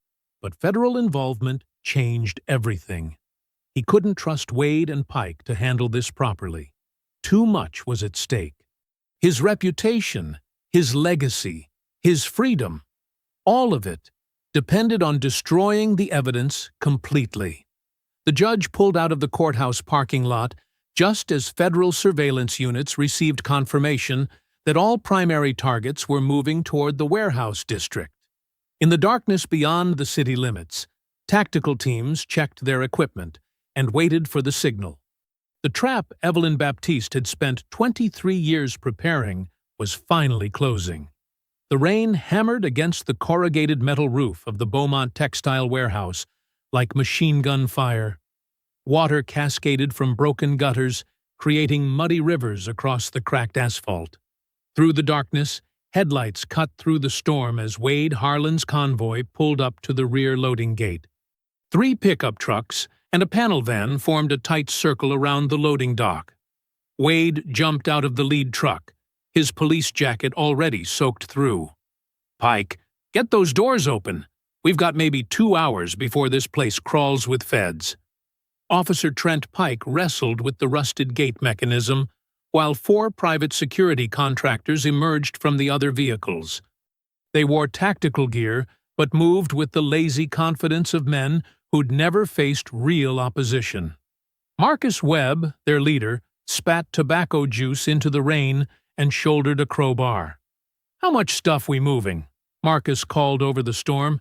But federal involvement changed everything. He couldn't trust Wade and Pike to handle this properly. Too much was at stake. His reputation, his legacy, his freedom, all of it depended on destroying the evidence completely. The judge pulled out of the courthouse parking lot just as federal surveillance units received confirmation that all primary targets were moving toward the warehouse district. In the darkness beyond the city limits, tactical teams checked their equipment and waited for the signal. The trap Evelyn Baptiste had spent 23 years preparing was finally closing. The rain hammered against the corrugated metal roof of the Beaumont textile warehouse like machine gun fire. Water cascaded from broken gutters, creating muddy rivers across the cracked asphalt. Through the darkness, headlights cut through the storm as Wade Harlan's convoy pulled up to the rear loading gate. 3 pickup trucks and a panel van formed a tight circle around the loading dock. Wade jumped out of the lead truck, his police jacket already soaked through. "Pike, get those doors open. We've got maybe 2 hours before this place crawls with feds." Officer Trent Pike wrestled with the rusted gate mechanism, while 4 private security contractors emerged from the other vehicles. They wore tactical gear, but moved with the lazy confidence of men who'd never faced real opposition. Marcus Webb, their leader, spat tobacco juice into the rain and shouldered a crowbar. "How much stuff we moving?" Marcus called over the storm.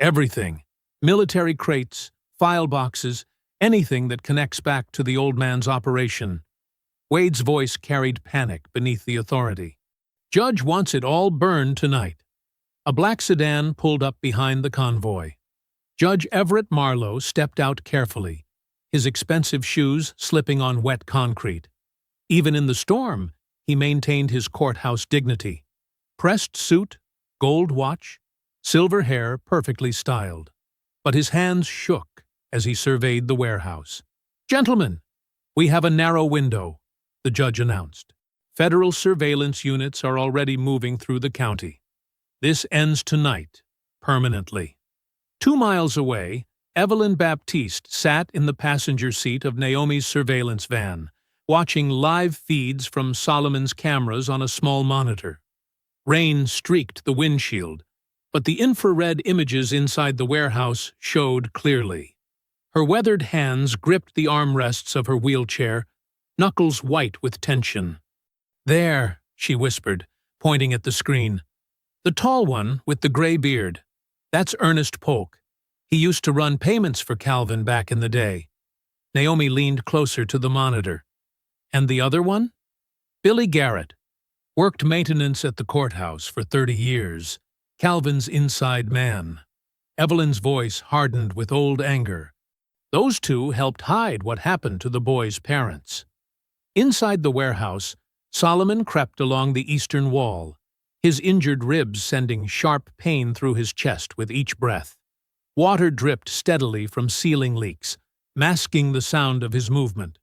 "Everything. Military crates, file boxes, anything that connects back to the old man's operation." Wade's voice carried panic beneath the authority. "Judge wants it all burned tonight." A black sedan pulled up behind the convoy. Judge Everett Marlowe stepped out carefully, his expensive shoes slipping on wet concrete. Even in the storm, he maintained his courthouse dignity. Pressed suit, gold watch, silver hair perfectly styled. But his hands shook as he surveyed the warehouse. "Gentlemen, we have a narrow window," the judge announced. "Federal surveillance units are already moving through the county. This ends tonight, permanently." 2 miles away, Evelyn Baptiste sat in the passenger seat of Naomi's surveillance van, watching live feeds from Solomon's cameras on a small monitor. Rain streaked the windshield, but the infrared images inside the warehouse showed clearly. Her weathered hands gripped the armrests of her wheelchair, knuckles white with tension. "There," she whispered, pointing at the screen. "The tall one with the gray beard. That's Ernest Polk. He used to run payments for Calvin back in the day." Naomi leaned closer to the monitor. "And the other one?" "Billy Garrett. Worked maintenance at the courthouse for 30 years. Calvin's inside man." Evelyn's voice hardened with old anger. Those two helped hide what happened to the boy's parents. Inside the warehouse, Solomon crept along the eastern wall, his injured ribs sending sharp pain through his chest with each breath. Water dripped steadily from ceiling leaks, masking the sound of his movement.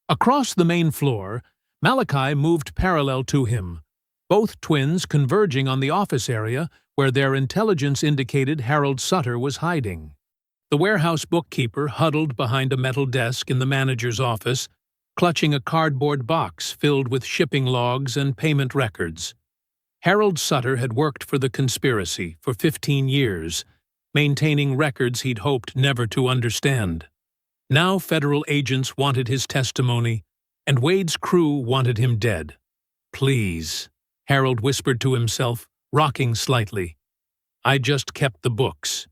Across the main floor, Malachi moved parallel to him, both twins converging on the office area where their intelligence indicated Harold Sutter was hiding. The warehouse bookkeeper huddled behind a metal desk in the manager's office, clutching a cardboard box filled with shipping logs and payment records. Harold Sutter had worked for the conspiracy for 15 years, maintaining records he'd hoped never to understand. Now federal agents wanted his testimony, and Wade's crew wanted him dead. "Please," Harold whispered to himself, rocking slightly. "I just kept the books.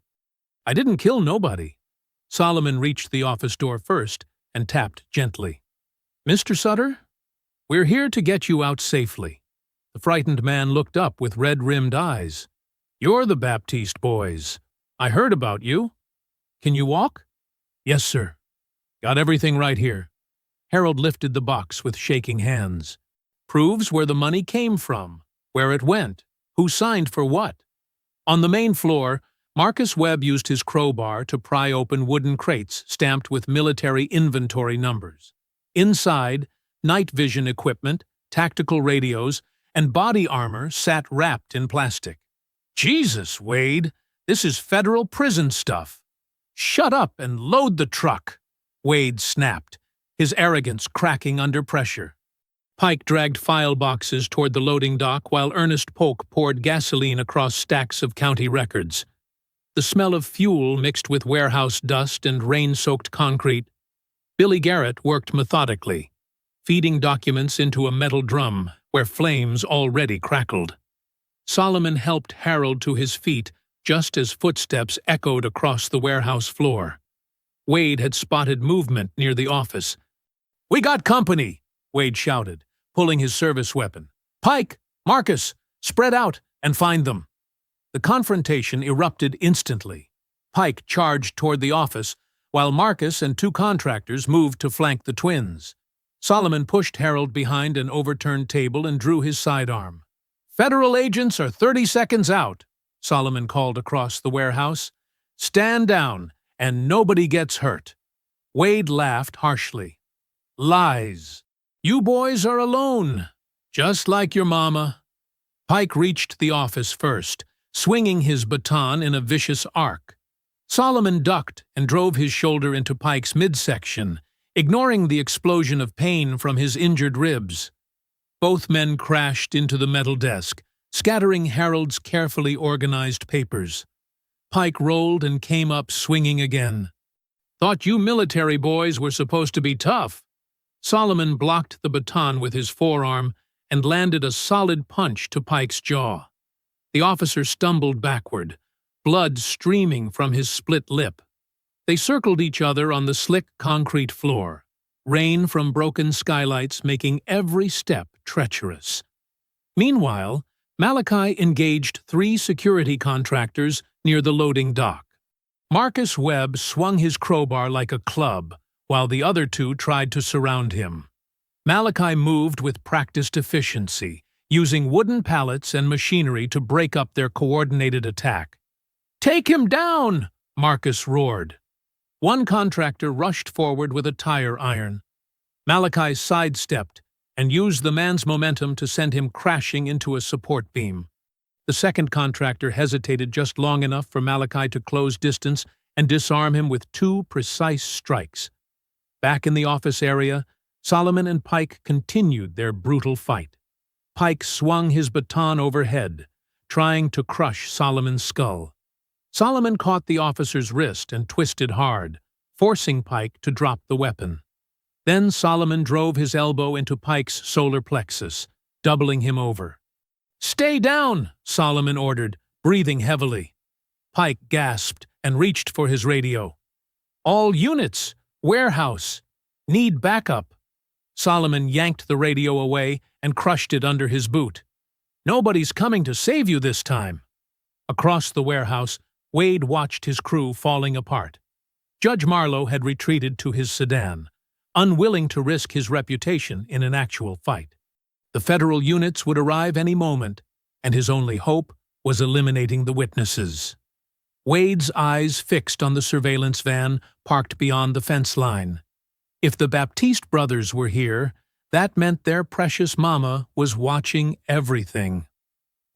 I didn't kill nobody." Solomon reached the office door first and tapped gently. "Mr. Sutter, we're here to get you out safely." The frightened man looked up with red-rimmed eyes. "You're the Baptiste boys. I heard about you. Can you walk?" "Yes, sir. Got everything right here." Harold lifted the box with shaking hands. "Proves where the money came from, where it went, who signed for what." On the main floor, Marcus Webb used his crowbar to pry open wooden crates stamped with military inventory numbers. Inside, night vision equipment, tactical radios, and body armor sat wrapped in plastic. "Jesus, Wade, this is federal prison stuff." "Shut up and load the truck," Wade snapped, his arrogance cracking under pressure. Pike dragged file boxes toward the loading dock while Ernest Polk poured gasoline across stacks of county records. The smell of fuel mixed with warehouse dust and rain-soaked concrete. Billy Garrett worked methodically, feeding documents into a metal drum where flames already crackled. Solomon helped Harold to his feet just as footsteps echoed across the warehouse floor. Wade had spotted movement near the office. "We got company!" Wade shouted, pulling his service weapon. "Pike, Marcus, spread out and find them." The confrontation erupted instantly. Pike charged toward the office, while Marcus and two contractors moved to flank the twins. Solomon pushed Harold behind an overturned table and drew his sidearm. "Federal agents are 30 seconds out," Solomon called across the warehouse. "Stand down, and nobody gets hurt." Wade laughed harshly. "Lies. You boys are alone, just like your mama." Pike reached the office first, swinging his baton in a vicious arc. Solomon ducked and drove his shoulder into Pike's midsection, ignoring the explosion of pain from his injured ribs. Both men crashed into the metal desk, scattering Harold's carefully organized papers. Pike rolled and came up swinging again. "Thought you military boys were supposed to be tough." Solomon blocked the baton with his forearm and landed a solid punch to Pike's jaw. The officer stumbled backward, blood streaming from his split lip. They circled each other on the slick concrete floor, rain from broken skylights making every step treacherous. Meanwhile, Malachi engaged 3 security contractors near the loading dock. Marcus Webb swung his crowbar like a club, while the other 2 tried to surround him. Malachi moved with practiced efficiency, using wooden pallets and machinery to break up their coordinated attack. "Take him down!" Marcus roared. One contractor rushed forward with a tire iron. Malachi sidestepped and used the man's momentum to send him crashing into a support beam. The second contractor hesitated just long enough for Malachi to close distance and disarm him with 2 precise strikes. Back in the office area, Solomon and Pike continued their brutal fight. Pike swung his baton overhead, trying to crush Solomon's skull. Solomon caught the officer's wrist and twisted hard, forcing Pike to drop the weapon. Then Solomon drove his elbow into Pike's solar plexus, doubling him over. "Stay down," Solomon ordered, breathing heavily. Pike gasped and reached for his radio. "All units, warehouse, need backup." Solomon yanked the radio away and crushed it under his boot. "Nobody's coming to save you this time." Across the warehouse, Wade watched his crew falling apart. Judge Marlowe had retreated to his sedan, unwilling to risk his reputation in an actual fight. The federal units would arrive any moment, and his only hope was eliminating the witnesses. Wade's eyes fixed on the surveillance van parked beyond the fence line. If the Baptiste brothers were here, that meant their precious mama was watching everything.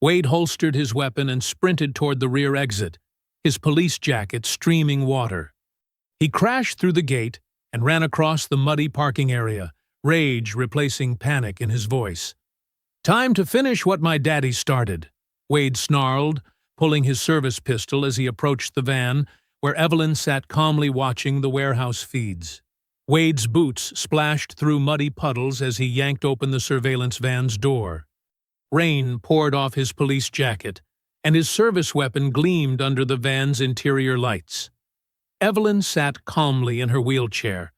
Wade holstered his weapon and sprinted toward the rear exit, his police jacket streaming water. He crashed through the gate and ran across the muddy parking area, rage replacing panic in his voice. "Time to finish what my daddy started," Wade snarled, pulling his service pistol as he approached the van, where Evelyn sat calmly watching the warehouse feeds. Wade's boots splashed through muddy puddles as he yanked open the surveillance van's door. Rain poured off his police jacket, and his service weapon gleamed under the van's interior lights. Evelyn sat calmly in her wheelchair,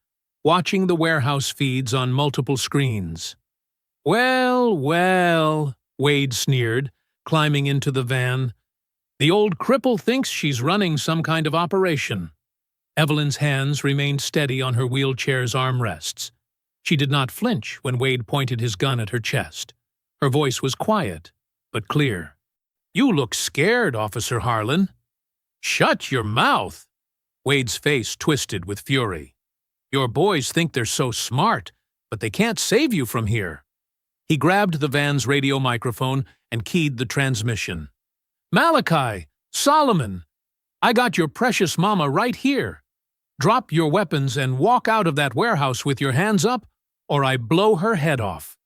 watching the warehouse feeds on multiple screens. "Well, well," Wade sneered, climbing into the van. "The old cripple thinks she's running some kind of operation." Evelyn's hands remained steady on her wheelchair's armrests. She did not flinch when Wade pointed his gun at her chest. Her voice was quiet, but clear. "You look scared, Officer Harlan." "Shut your mouth!" Wade's face twisted with fury. "Your boys think they're so smart, but they can't save you from here." He grabbed the van's radio microphone and keyed the transmission. "Malachi! Solomon! I got your precious mama right here. Drop your weapons and walk out of that warehouse with your hands up, or I blow her head off."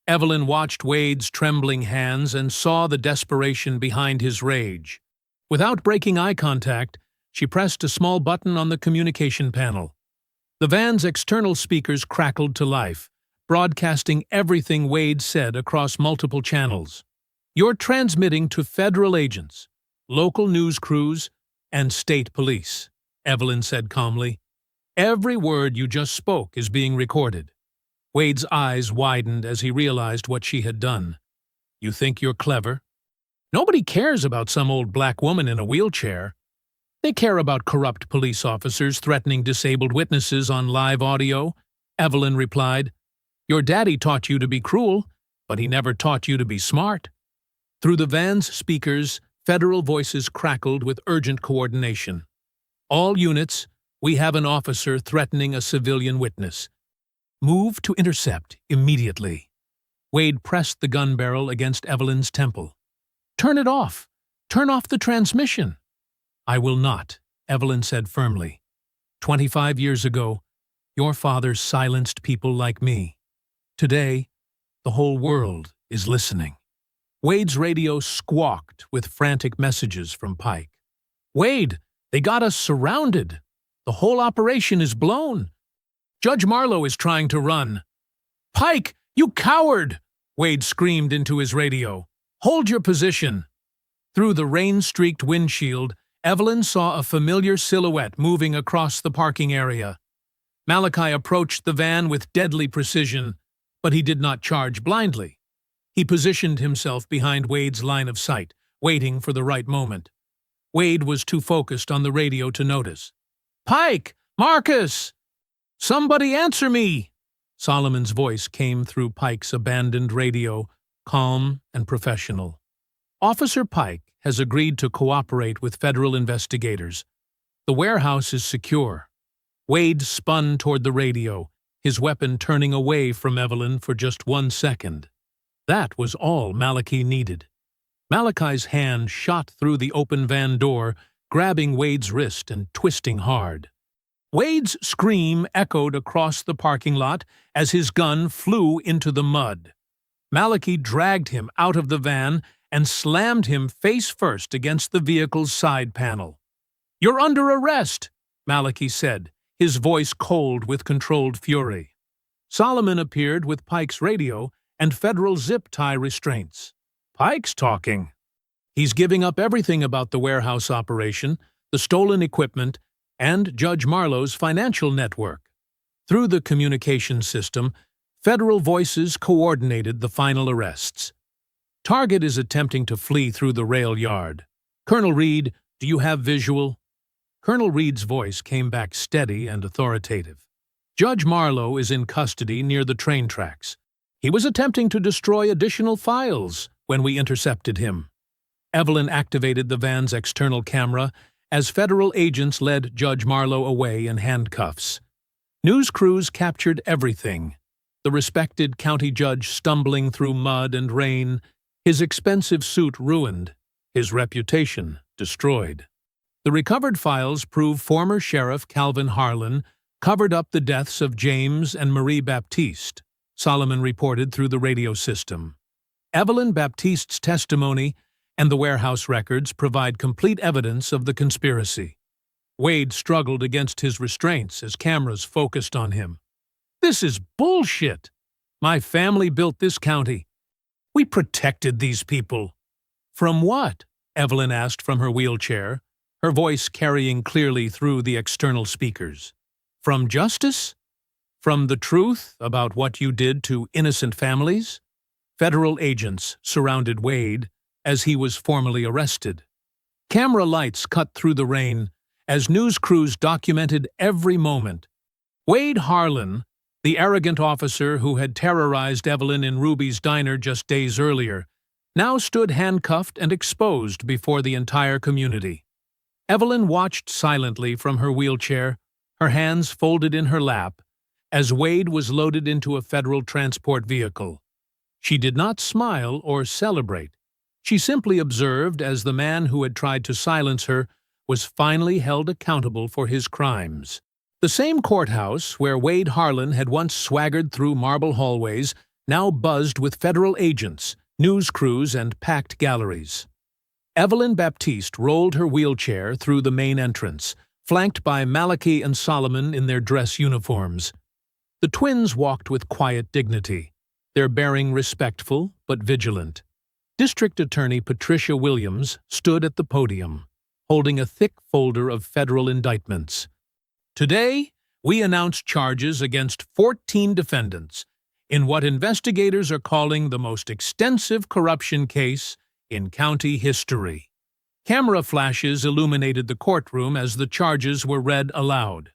Evelyn watched Wade's trembling hands and saw the desperation behind his rage. Without breaking eye contact, she pressed a small button on the communication panel. The van's external speakers crackled to life, broadcasting everything Wade said across multiple channels. "You're transmitting to federal agents, local news crews, and state police," Evelyn said calmly. "Every word you just spoke is being recorded." Wade's eyes widened as he realized what she had done. "You think you're clever? Nobody cares about some old black woman in a wheelchair. They care about corrupt police officers threatening disabled witnesses on live audio," Evelyn replied. "Your daddy taught you to be cruel, but he never taught you to be smart." Through the van's speakers, federal voices crackled with urgent coordination. "All units, we have an officer threatening a civilian witness. Move to intercept immediately." Wade pressed the gun barrel against Evelyn's temple. "Turn it off! Turn off the transmission!" "I will not," Evelyn said firmly. 25 years ago, your father silenced people like me. Today, the whole world is listening." Wade's radio squawked with frantic messages from Pike. "Wade, they got us surrounded. The whole operation is blown. Judge Marlowe is trying to run." "Pike, you coward!" Wade screamed into his radio. "Hold your position." Through the rain-streaked windshield, Evelyn saw a familiar silhouette moving across the parking area. Malachi approached the van with deadly precision, but he did not charge blindly. He positioned himself behind Wade's line of sight, waiting for the right moment. Wade was too focused on the radio to notice. "Pike! Marcus! Somebody answer me!" Solomon's voice came through Pike's abandoned radio, calm and professional. "Officer Pike has agreed to cooperate with federal investigators. The warehouse is secure." Wade spun toward the radio, his weapon turning away from Evelyn for just 1 second. That was all Malachi needed. Malachi's hand shot through the open van door, grabbing Wade's wrist and twisting hard. Wade's scream echoed across the parking lot as his gun flew into the mud. Malachi dragged him out of the van and slammed him face first against the vehicle's side panel. "You're under arrest," Malachi said, his voice cold with controlled fury. Solomon appeared with Pike's radio and federal zip tie restraints. Pike's talking. He's giving up everything about the warehouse operation, the stolen equipment, and Judge Marlowe's financial network. Through the communication system, federal voices coordinated the final arrests. Target is attempting to flee through the rail yard. Colonel Reed, do you have visual? Colonel Reed's voice came back steady and authoritative. Judge Marlowe is in custody near the train tracks. He was attempting to destroy additional files when we intercepted him. Evelyn activated the van's external camera as federal agents led Judge Marlowe away in handcuffs. News crews captured everything. The respected county judge stumbling through mud and rain, his expensive suit ruined, his reputation destroyed. The recovered files prove former Sheriff Calvin Harlan covered up the deaths of James and Marie Baptiste, Solomon reported through the radio system. Evelyn Baptiste's testimony and the warehouse records provide complete evidence of the conspiracy. Wade struggled against his restraints as cameras focused on him. This is bullshit. My family built this county. We protected these people. From what? Evelyn asked from her wheelchair, her voice carrying clearly through the external speakers. From justice? From the truth about what you did to innocent families? Federal agents surrounded Wade as he was formally arrested. Camera lights cut through the rain as news crews documented every moment. Wade Harlan, the arrogant officer who had terrorized Evelyn in Ruby's diner just days earlier, now stood handcuffed and exposed before the entire community. Evelyn watched silently from her wheelchair, her hands folded in her lap, as Wade was loaded into a federal transport vehicle. She did not smile or celebrate. She simply observed as the man who had tried to silence her was finally held accountable for his crimes. The same courthouse where Wade Harlan had once swaggered through marble hallways now buzzed with federal agents, news crews, and packed galleries. Evelyn Baptiste rolled her wheelchair through the main entrance, flanked by Malachi and Solomon in their dress uniforms. The twins walked with quiet dignity, their bearing respectful but vigilant. District Attorney Patricia Williams stood at the podium, holding a thick folder of federal indictments. Today, we announce charges against 14 defendants in what investigators are calling the most extensive corruption case in county history. Camera flashes illuminated the courtroom as the charges were read aloud.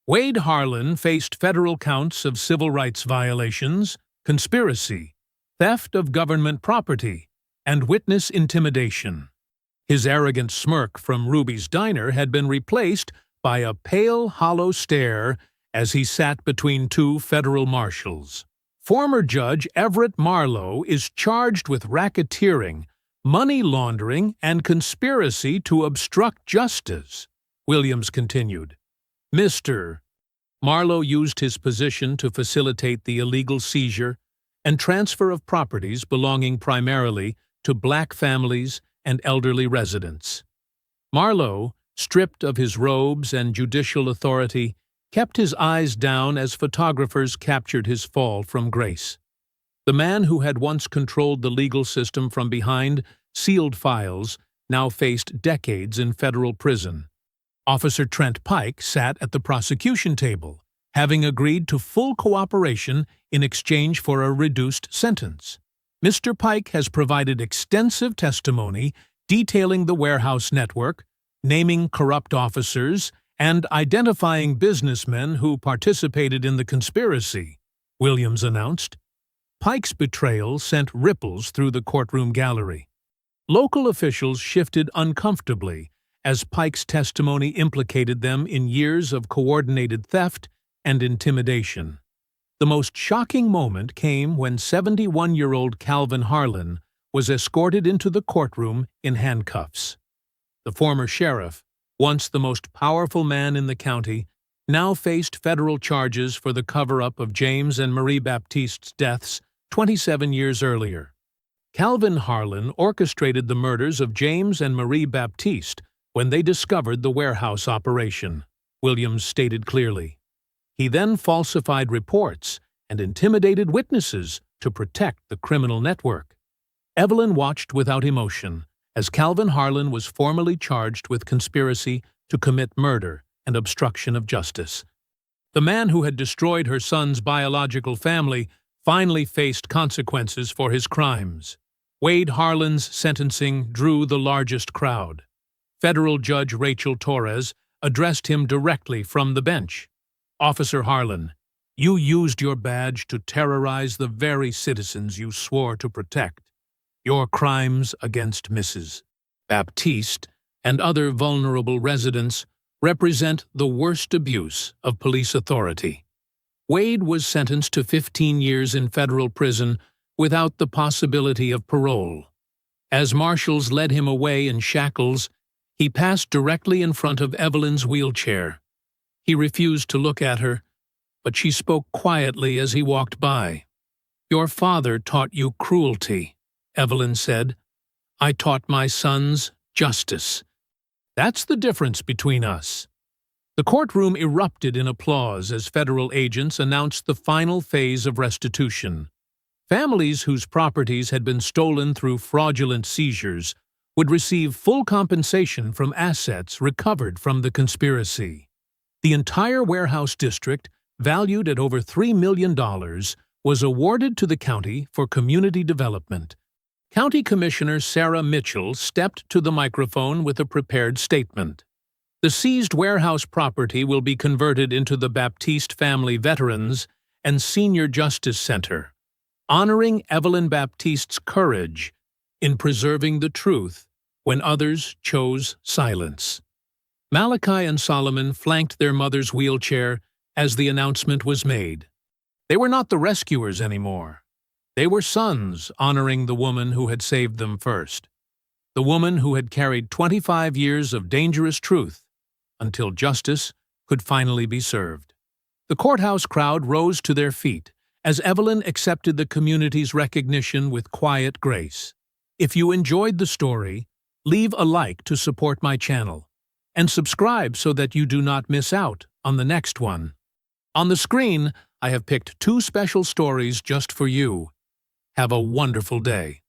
Wade Harlan faced federal counts of civil rights violations, conspiracy, theft of government property, and witness intimidation. His arrogant smirk from Ruby's diner had been replaced by a pale, hollow stare as he sat between two federal marshals. Former Judge Everett Marlowe is charged with racketeering, money laundering, and conspiracy to obstruct justice, Williams continued. Mr. Marlowe used his position to facilitate the illegal seizure and transfer of properties belonging primarily to black families and elderly residents. Marlowe, stripped of his robes and judicial authority, kept his eyes down as photographers captured his fall from grace. The man who had once controlled the legal system from behind sealed files now faced decades in federal prison. Officer Trent Pike sat at the prosecution table, having agreed to full cooperation in exchange for a reduced sentence. Mr. Pike has provided extensive testimony detailing the warehouse network, naming corrupt officers, and identifying businessmen who participated in the conspiracy, Williams announced. Pike's betrayal sent ripples through the courtroom gallery. Local officials shifted uncomfortably as Pike's testimony implicated them in years of coordinated theft and intimidation. The most shocking moment came when 71-year-old Calvin Harlan was escorted into the courtroom in handcuffs. The former sheriff, once the most powerful man in the county, now faced federal charges for the cover-up of James and Marie Baptiste's deaths 27 years earlier. Calvin Harlan orchestrated the murders of James and Marie Baptiste when they discovered the warehouse operation. Williams stated clearly. He then falsified reports and intimidated witnesses to protect the criminal network. Evelyn watched without emotion as Calvin Harlan was formally charged with conspiracy to commit murder and obstruction of justice. The man who had destroyed her son's biological family finally faced consequences for his crimes. Wade Harlan's sentencing drew the largest crowd. Federal Judge Rachel Torres addressed him directly from the bench. "Officer Harlan, you used your badge to terrorize the very citizens you swore to protect. Your crimes against Mrs. Baptiste and other vulnerable residents represent the worst abuse of police authority." Wade was sentenced to 15 years in federal prison without the possibility of parole. As marshals led him away in shackles, he passed directly in front of Evelyn's wheelchair. He refused to look at her, but she spoke quietly as he walked by. "Your father taught you cruelty," Evelyn said. "I taught my sons justice. That's the difference between us." The courtroom erupted in applause as federal agents announced the final phase of restitution. Families whose properties had been stolen through fraudulent seizures would receive full compensation from assets recovered from the conspiracy. The entire warehouse district, valued at over $3 million, was awarded to the county for community development. County Commissioner Sarah Mitchell stepped to the microphone with a prepared statement. The seized warehouse property will be converted into the Baptiste Family Veterans and Senior Justice Center, honoring Evelyn Baptiste's courage in preserving the truth when others chose silence. Malachi and Solomon flanked their mother's wheelchair as the announcement was made. They were not the rescuers anymore. They were sons honoring the woman who had saved them first, the woman who had carried 25 years of dangerous truth until justice could finally be served. The courthouse crowd rose to their feet as Evelyn accepted the community's recognition with quiet grace. If you enjoyed the story, leave a like to support my channel, and subscribe so that you do not miss out on the next one. On the screen, I have picked 2 special stories just for you. Have a wonderful day.